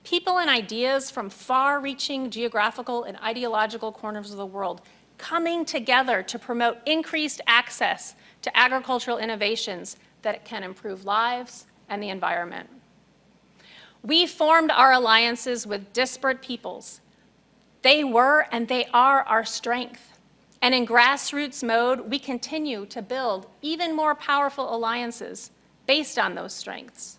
People and ideas from far-reaching geographical and ideological corners of the world coming together to promote increased access to agricultural innovations that can improve lives and the environment. We formed our alliances with disparate peoples. They were and they are our strength. And in grassroots mode, we continue to build even more powerful alliances based on those strengths.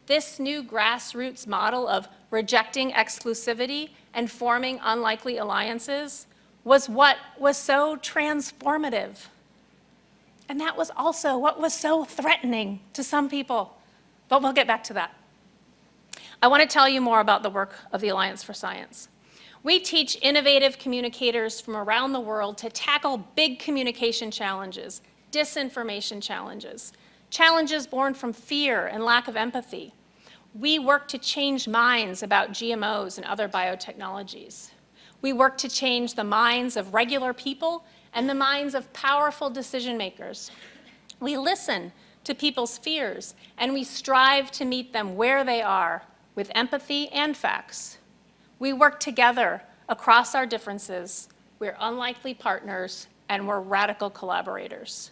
This new grassroots model of rejecting exclusivity and forming unlikely alliances was what was so transformative. And that was also what was so threatening to some people. But we'll get back to that. I want to tell you more about the work of the Alliance for Science. We teach innovative communicators from around the world to tackle big communication challenges, disinformation challenges, challenges born from fear and lack of empathy. We work to change minds about GMOs and other biotechnologies. We work to change the minds of regular people and the minds of powerful decision makers. We listen to people's fears, and we strive to meet them where they are with empathy and facts. We work together across our differences. We're unlikely partners, and we're radical collaborators.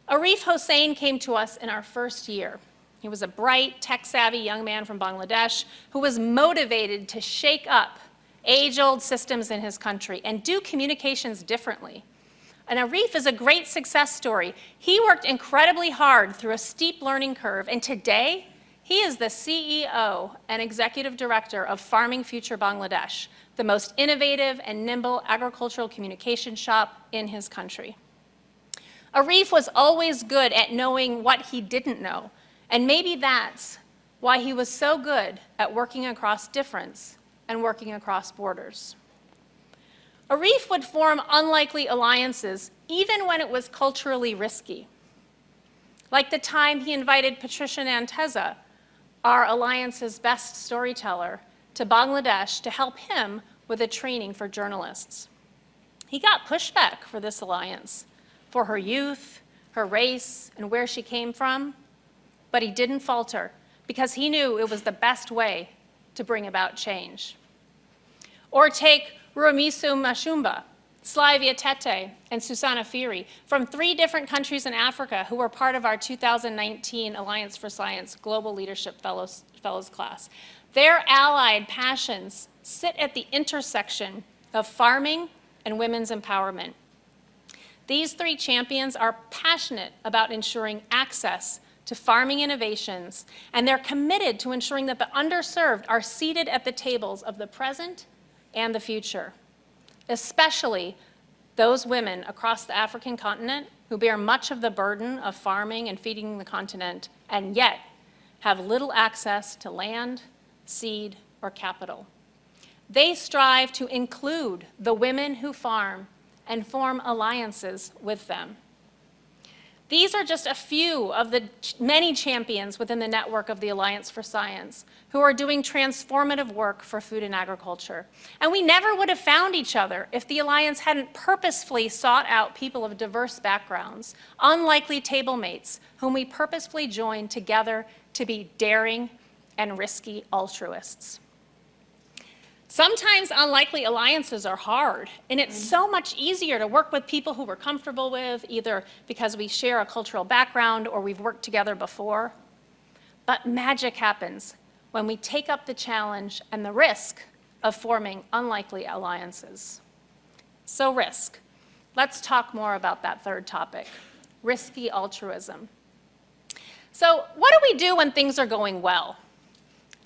Arif Hossein came to us in our first year. He was a bright, tech-savvy young man from Bangladesh who was motivated to shake up age-old systems in his country and do communications differently. And Arif is a great success story. He worked incredibly hard through a steep learning curve, and today, he is the CEO and executive director of Farming Future Bangladesh, the most innovative and nimble agricultural communication shop in his country. Arif was always good at knowing what he didn't know, and maybe that's why he was so good at working across difference and working across borders. Arif would form unlikely alliances even when it was culturally risky, like the time he invited Trisha Nanteza, our alliance's best storyteller, to Bangladesh to help him with a training for journalists. He got pushback for this alliance, for her youth, her race, and where she came from, but he didn't falter because he knew it was the best way to bring about change. Or take Ruamisu Mashumba, Slavia Tete, and Susanna Firi from 3 different countries in Africa who were part of our 2019 Alliance for Science Global Leadership Fellows class. Their allied passions sit at the intersection of farming and women's empowerment. These 3 champions are passionate about ensuring access to farming innovations, and they're committed to ensuring that the underserved are seated at the tables of the present and the future, especially those women across the African continent who bear much of the burden of farming and feeding the continent, and yet have little access to land, seed, or capital. They strive to include the women who farm and form alliances with them. These are just a few of the many champions within the network of the Alliance for Science who are doing transformative work for food and agriculture. And we never would have found each other if the Alliance hadn't purposefully sought out people of diverse backgrounds, unlikely table mates, whom we purposefully joined together to be daring and risky altruists. Sometimes unlikely alliances are hard, and it's so much easier to work with people who we're comfortable with, either because we share a cultural background or we've worked together before. But magic happens when we take up the challenge and the risk of forming unlikely alliances. So risk. Let's talk more about that third topic, risky altruism. So what do we do when things are going well?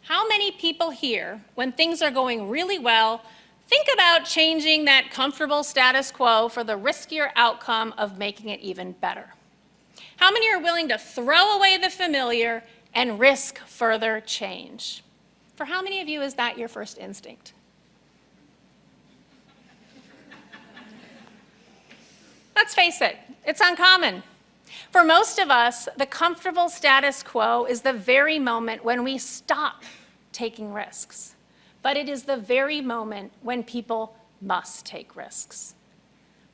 How many people here, when things are going really well, think about changing that comfortable status quo for the riskier outcome of making it even better? How many are willing to throw away the familiar and risk further change? For how many of you is that your first instinct? Let's face it, it's uncommon. For most of us, the comfortable status quo is the very moment when we stop taking risks. But it is the very moment when people must take risks.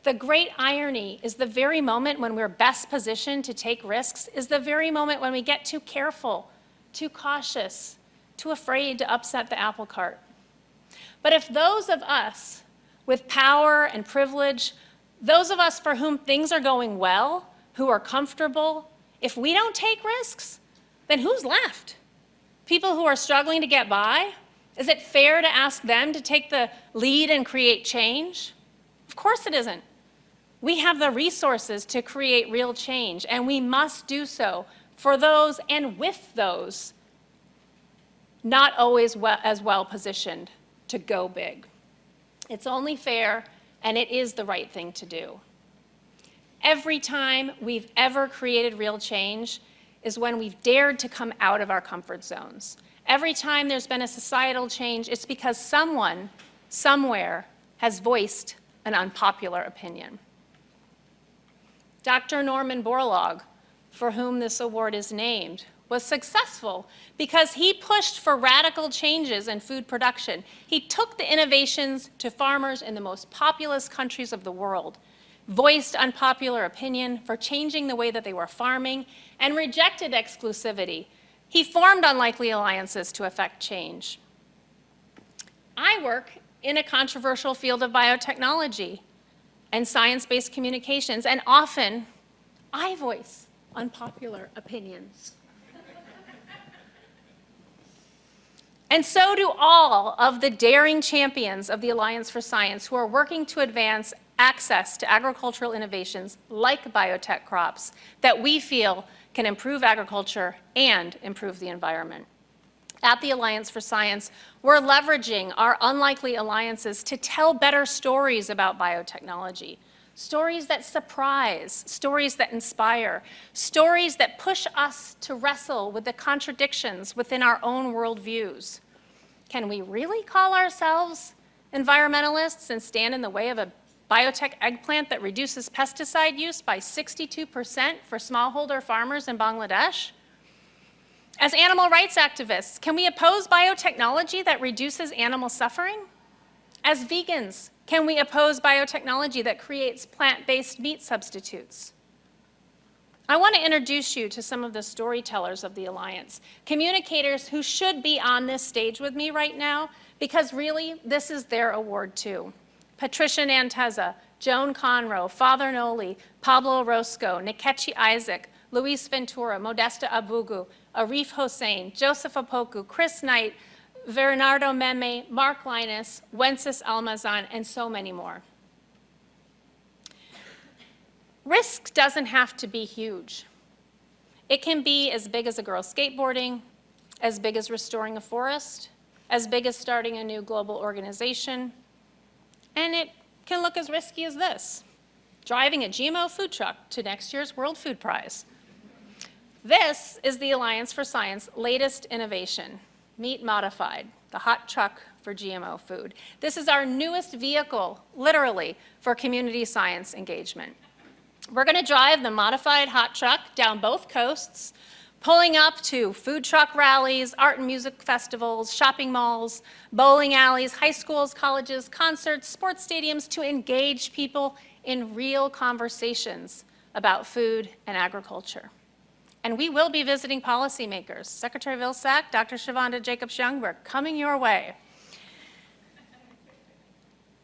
The great irony is the very moment when we're best positioned to take risks is the very moment when we get too careful, too cautious, too afraid to upset the apple cart. But if those of us with power and privilege, those of us for whom things are going well, who are comfortable, if we don't take risks, then who's left? People who are struggling to get by? Is it fair to ask them to take the lead and create change? Of course it isn't. We have the resources to create real change, and we must do so for those and with those not always as well positioned to go big. It's only fair, and it is the right thing to do. Every time we've ever created real change is when we've dared to come out of our comfort zones. Every time there's been a societal change, it's because someone, somewhere, has voiced an unpopular opinion. Dr. Norman Borlaug, for whom this award is named, was successful because he pushed for radical changes in food production. He took the innovations to farmers in the most populous countries of the world, voiced unpopular opinion for changing the way that they were farming, and rejected exclusivity. He formed unlikely alliances to effect change. I work in a controversial field of biotechnology and science-based communications, and often I voice unpopular opinions. And so do all of the daring champions of the Alliance for Science who are working to advance access to agricultural innovations like biotech crops that we feel can improve agriculture and improve the environment. At the Alliance for Science, we're leveraging our unlikely alliances to tell better stories about biotechnology, stories that surprise, stories that inspire, stories that push us to wrestle with the contradictions within our own worldviews. Can we really call ourselves environmentalists and stand in the way of a biotech eggplant that reduces pesticide use by 62% for smallholder farmers in Bangladesh? As animal rights activists, can we oppose biotechnology that reduces animal suffering? As vegans, can we oppose biotechnology that creates plant-based meat substitutes? I want to introduce you to some of the storytellers of the Alliance, communicators who should be on this stage with me right now, because really, this is their award too. Patricia Nanteza, Joan Conroe, Father Noli, Pablo Orozco, Nkechi Isaac, Luis Ventura, Modesta Abugu, Arif Hossein, Joseph Opoku, Chris Knight, Bernardo Meme, Mark Linus, Wences Almazan, and so many more. Risk doesn't have to be huge. It can be as big as a girl skateboarding, as big as restoring a forest, as big as starting a new global organization, and it can look as risky as this: driving a GMO food truck to next year's World Food Prize. This is the Alliance for Science latest innovation, Meat Modified, the hot truck for GMO food. This is our newest vehicle, literally, for community science engagement. We're going to drive the modified hot truck down both coasts, pulling up to food truck rallies, art and music festivals, shopping malls, bowling alleys, high schools, colleges, concerts, sports stadiums, to engage people in real conversations about food and agriculture. And we will be visiting policymakers. Secretary Vilsack, Dr. Shavonda Jacobs-Young, we're coming your way.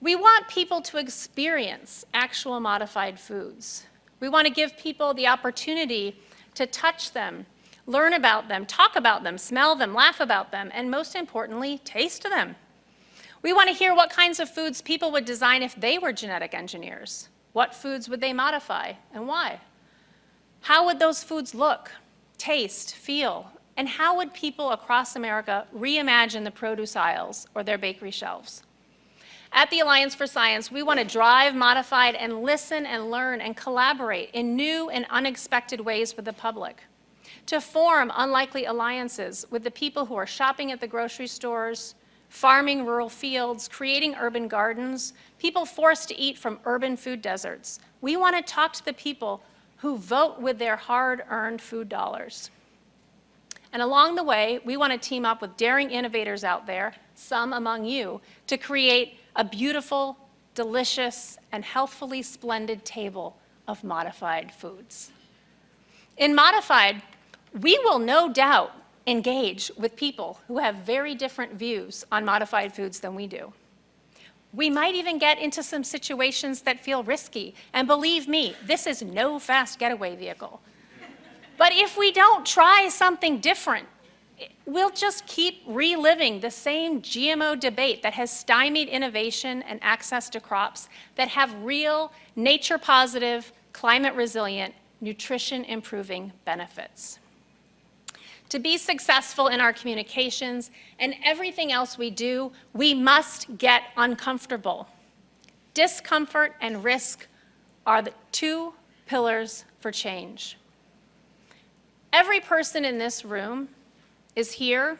We want people to experience actual modified foods. We want to give people the opportunity to touch them, learn about them, talk about them, smell them, laugh about them, and most importantly, taste them. We want to hear what kinds of foods people would design if they were genetic engineers. What foods would they modify and why? How would those foods look, taste, feel, and how would people across America reimagine the produce aisles or their bakery shelves? At the Alliance for Science, we want to drive modified and listen and learn and collaborate in new and unexpected ways with the public, to form unlikely alliances with the people who are shopping at the grocery stores, farming rural fields, creating urban gardens, people forced to eat from urban food deserts. We want to talk to the people who vote with their hard-earned food dollars. And along the way, we want to team up with daring innovators out there, some among you, to create a beautiful, delicious, and healthfully splendid table of modified foods. In Modified, we will no doubt engage with people who have very different views on modified foods than we do. We might even get into some situations that feel risky, and believe me, this is no fast getaway vehicle. But if we don't try something different, we'll just keep reliving the same GMO debate that has stymied innovation and access to crops that have real, nature-positive, climate-resilient, nutrition-improving benefits. To be successful in our communications and everything else we do, we must get uncomfortable. Discomfort and risk are the two pillars for change. Every person in this room is here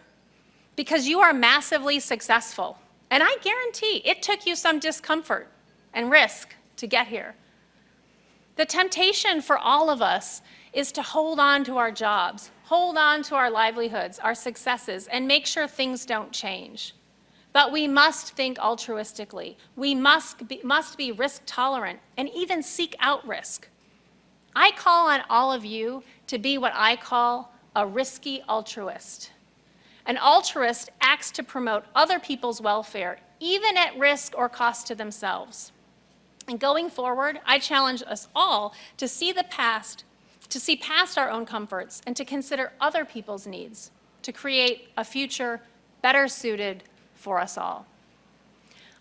because you are massively successful. And I guarantee it took you some discomfort and risk to get here. The temptation for all of us is to hold on to our jobs, hold on to our livelihoods, our successes, and make sure things don't change. But we must think altruistically. We must be risk tolerant and even seek out risk. I call on all of you to be what I call a risky altruist. An altruist acts to promote other people's welfare, even at risk or cost to themselves. And going forward, I challenge us all to see past our own comforts and to consider other people's needs to create a future better suited for us all.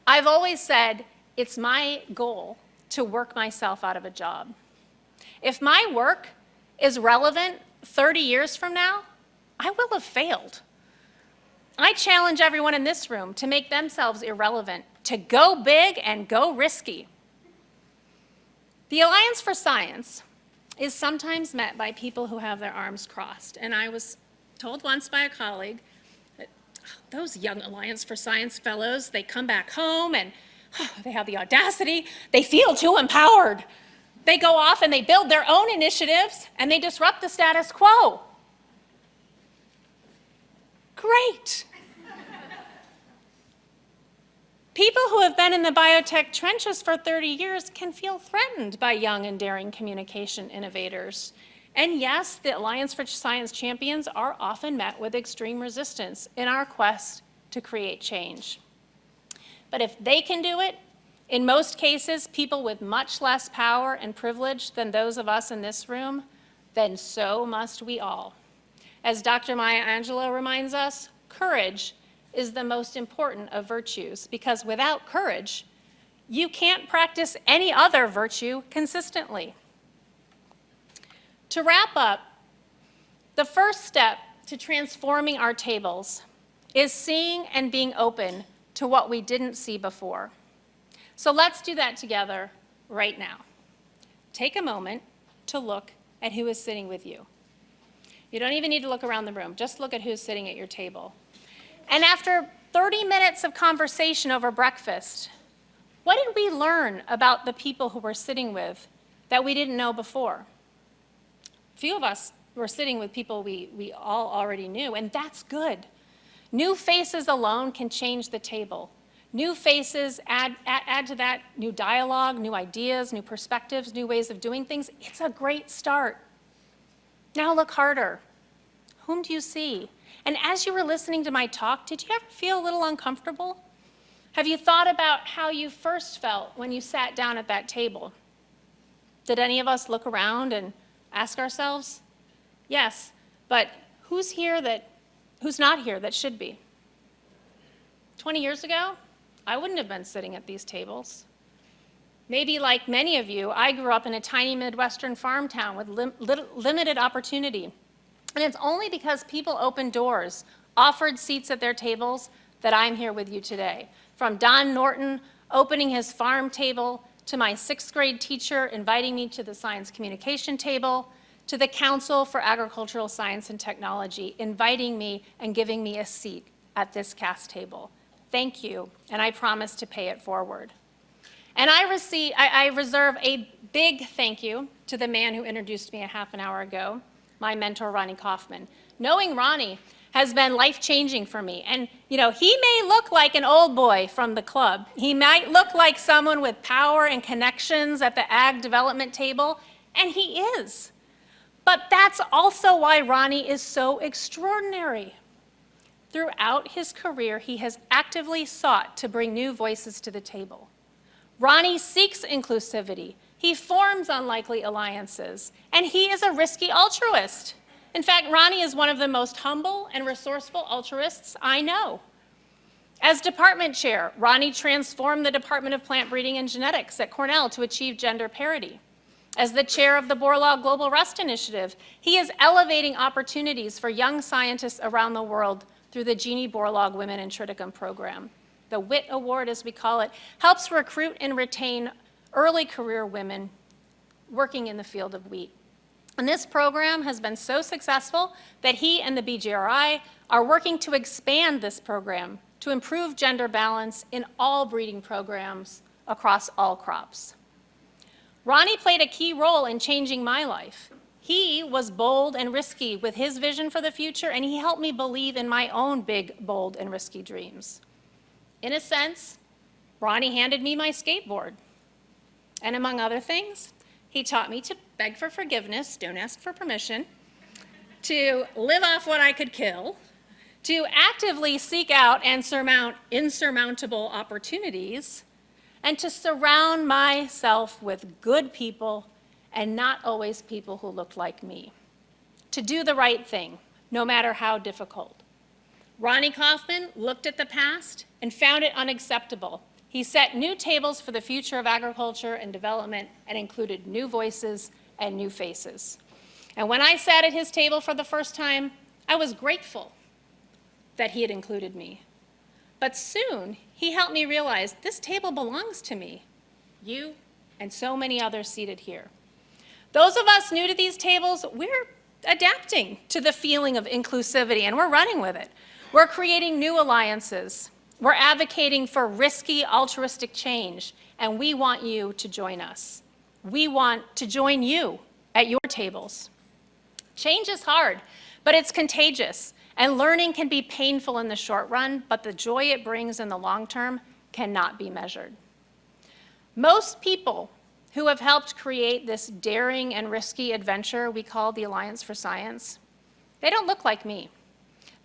I've always said it's my goal to work myself out of a job. If my work is relevant 30 years from now, I will have failed. I challenge everyone in this room to make themselves irrelevant, to go big and go risky. The Alliance for Science is sometimes met by people who have their arms crossed. And I was told once by a colleague that those young Alliance for Science fellows, they come back home and they have the audacity, they feel too empowered. They go off and they build their own initiatives and they disrupt the status quo. Great. People who have been in the biotech trenches for 30 years can feel threatened by young and daring communication innovators. And yes, the Alliance for Science champions are often met with extreme resistance in our quest to create change. But if they can do it, in most cases, people with much less power and privilege than those of us in this room, then so must we all. As Dr. Maya Angelou reminds us, courage is the most important of virtues, because without courage, you can't practice any other virtue consistently. To wrap up, the first step to transforming our tables is seeing and being open to what we didn't see before. So let's do that together right now. Take a moment to look at who is sitting with you. You don't even need to look around the room. Just look at who's sitting at your table. And after 30 minutes of conversation over breakfast, what did we learn about the people who we're sitting with that we didn't know before? A few of us were sitting with people we all already knew, and that's good. New faces alone can change the table. New faces add to that new dialogue, new ideas, new perspectives, new ways of doing things. It's a great start. Now look harder. Whom do you see? And as you were listening to my talk, did you ever feel a little uncomfortable? Have you thought about how you first felt when you sat down at that table? Did any of us look around and ask ourselves? Yes, but who's not here that should be? 20 years ago, I wouldn't have been sitting at these tables. Maybe like many of you, I grew up in a tiny Midwestern farm town with limited opportunity. And it's only because people opened doors, offered seats at their tables, that I'm here with you today. From Don Norton opening his farm table, to my 6th grade teacher inviting me to the science communication table, to the Council for Agricultural Science and Technology inviting me and giving me a seat at this CAST table. Thank you, and I promise to pay it forward. And I reserve a big thank you to the man who introduced me a half an hour ago, my mentor, Ronnie Kaufman. Knowing Ronnie has been life-changing for me. And, he may look like an old boy from the club. He might look like someone with power and connections at the ag development table, and he is. But that's also why Ronnie is so extraordinary. Throughout his career, he has actively sought to bring new voices to the table. Ronnie seeks inclusivity. He forms unlikely alliances, and he is a risky altruist. In fact, Ronnie is one of the most humble and resourceful altruists I know. As department chair, Ronnie transformed the Department of Plant Breeding and Genetics at Cornell to achieve gender parity. As the chair of the Borlaug Global Rust Initiative, he is elevating opportunities for young scientists around the world through the Jeannie Borlaug Women in Triticum program. The WIT Award, as we call it, helps recruit and retain early career women working in the field of wheat. And this program has been so successful that he and the BGRI are working to expand this program to improve gender balance in all breeding programs across all crops. Ronnie played a key role in changing my life. He was bold and risky with his vision for the future, and he helped me believe in my own big, bold, and risky dreams. In a sense, Ronnie handed me my skateboard. And among other things, he taught me to beg for forgiveness, don't ask for permission, to live off what I could kill, to actively seek out and surmount insurmountable opportunities, and to surround myself with good people and not always people who looked like me. To do the right thing, no matter how difficult. Ronnie Kaufman looked at the past and found it unacceptable. He set new tables for the future of agriculture and development and included new voices and new faces. And when I sat at his table for the first time, I was grateful that he had included me. But soon, he helped me realize this table belongs to me, you, and so many others seated here. Those of us new to these tables, we're adapting to the feeling of inclusivity, and we're running with it. We're creating new alliances. We're advocating for risky, altruistic change, and we want you to join us. We want to join you at your tables. Change is hard, but it's contagious, and learning can be painful in the short run, but the joy it brings in the long term cannot be measured. Most people who have helped create this daring and risky adventure we call the Alliance for Science, they don't look like me.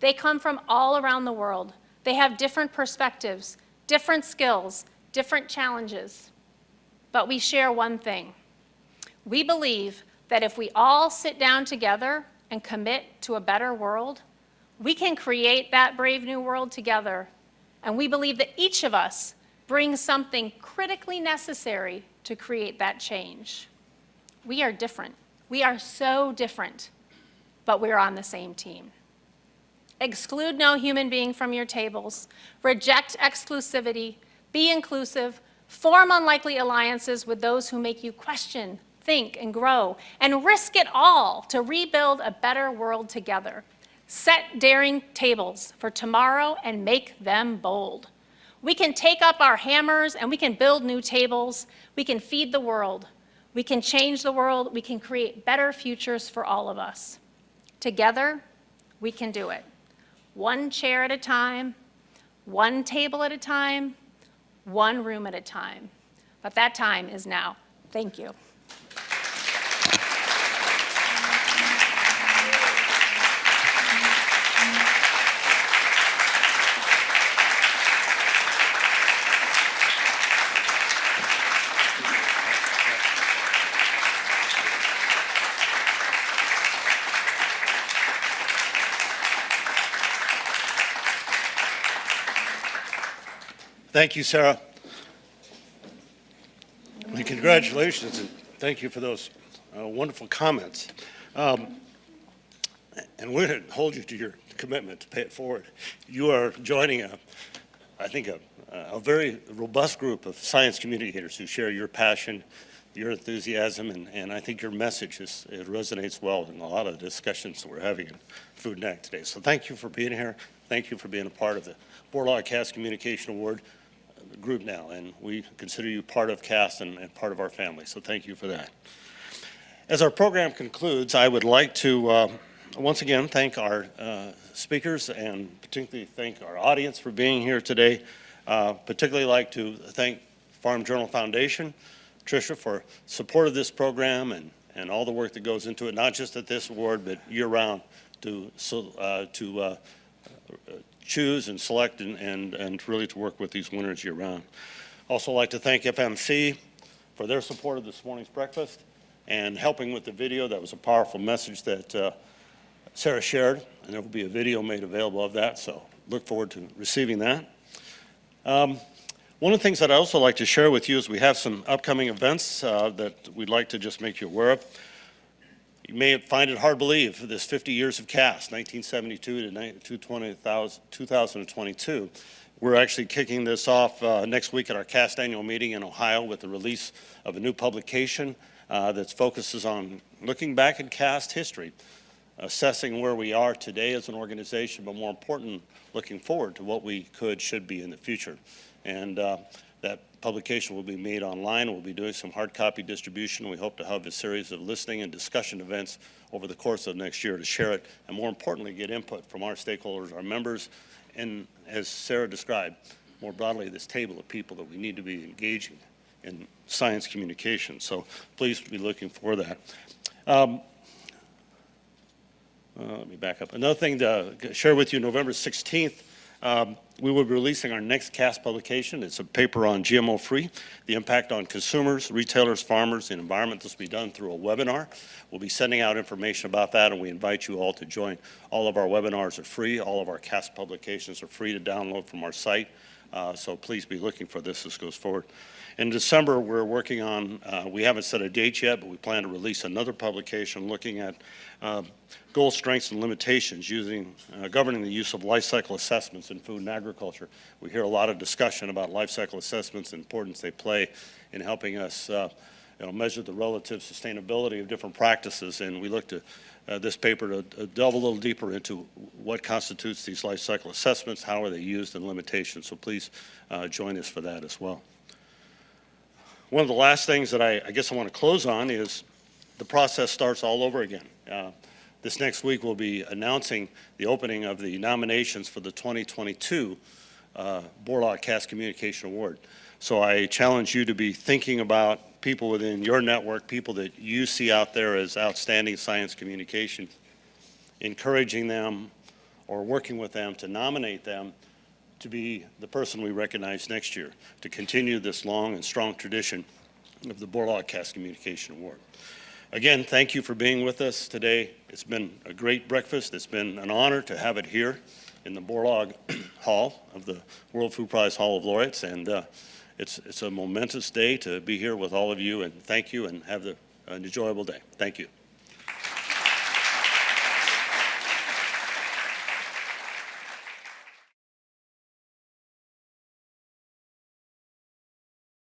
They come from all around the world. They have different perspectives, different skills, different challenges. But we share one thing. We believe that if we all sit down together and commit to a better world, we can create that brave new world together. And we believe that each of us brings something critically necessary to create that change. We are different. We are so different, but we're on the same team. Exclude no human being from your tables. Reject exclusivity. Be inclusive. Form unlikely alliances with those who make you question, think, and grow, and risk it all to rebuild a better world together. Set daring tables for tomorrow and make them bold. We can take up our hammers and we can build new tables. We can feed the world. We can change the world. We can create better futures for all of us. Together, we can do it. One chair at a time, one table at a time, one room at a time. But that time is now. Thank you. Thank you, Sarah. And congratulations, and thank you for those wonderful comments. And we're going to hold you to your commitment to pay it forward. You are joining, I think, a very robust group of science communicators who share your passion, your enthusiasm, and I think your message it resonates well in a lot of the discussions that we're having in Food and Ag today. So thank you for being here. Thank you for being a part of the Borlaug Cast Communication Award group now, and we consider you part of CAST and part of our family, so thank you for that. As our program concludes, I would like to once again thank our speakers and particularly thank our audience for being here today. Particularly like to thank Farm Journal Foundation, Trisha, for support of this program and all the work that goes into it, not just at this award, but year-round to choose and select and really to work with these winners year-round. Also like to thank FMC for their support of this morning's breakfast and helping with the video. That was a powerful message that Sarah shared, and there will be a video made available of that, so look forward to receiving that. One of the things that I also like to share with you is we have some upcoming events that we'd like to just make you aware of. You may find it hard to believe this 50 years of CAST, 1972 to 2022. We're actually kicking this off next week at our CAST annual meeting in Ohio with the release of a new publication that focuses on looking back at CAST history, assessing where we are today as an organization, but more important, looking forward to what we should be in the future. And that publication will be made online. We'll be doing some hard copy distribution. We hope to have a series of listening and discussion events over the course of next year to share it, and more importantly, get input from our stakeholders, our members, and as Sarah described, more broadly, this table of people that we need to be engaging in science communication. So please be looking for that. Let me back up. Another thing to share with you, November 16th, we will be releasing our next CAST publication. It's a paper on GMO-free, the impact on consumers, retailers, farmers, and environment. This will be done through a webinar. We'll be sending out information about that, and we invite you all to join. All of our webinars are free. All of our CAST publications are free to download from our site. So please be looking for this as it goes forward. In December, we're working on, we haven't set a date yet, but we plan to release another publication looking at goals, strengths, and limitations governing the use of life cycle assessments in food and agriculture. We hear a lot of discussion about life cycle assessments, the importance they play in helping us measure the relative sustainability of different practices, and we look to this paper to delve a little deeper into what constitutes these life cycle assessments, how are they used, and limitations. So please join us for that as well. One of the last things that I guess I want to close on is the process starts all over again. This next week we'll be announcing the opening of the nominations for the 2022 Borlaug Cast Communication Award. So I challenge you to be thinking about people within your network, people that you see out there as outstanding science communication, encouraging them or working with them to nominate them to be the person we recognize next year, to continue this long and strong tradition of the Borlaug Cast Communication Award. Again, thank you for being with us today. It's been a great breakfast. It's been an honor to have it here in the Borlaug Hall of the World Food Prize Hall of Laureates, and it's a momentous day to be here with all of you, and thank you, and have an enjoyable day. Thank you.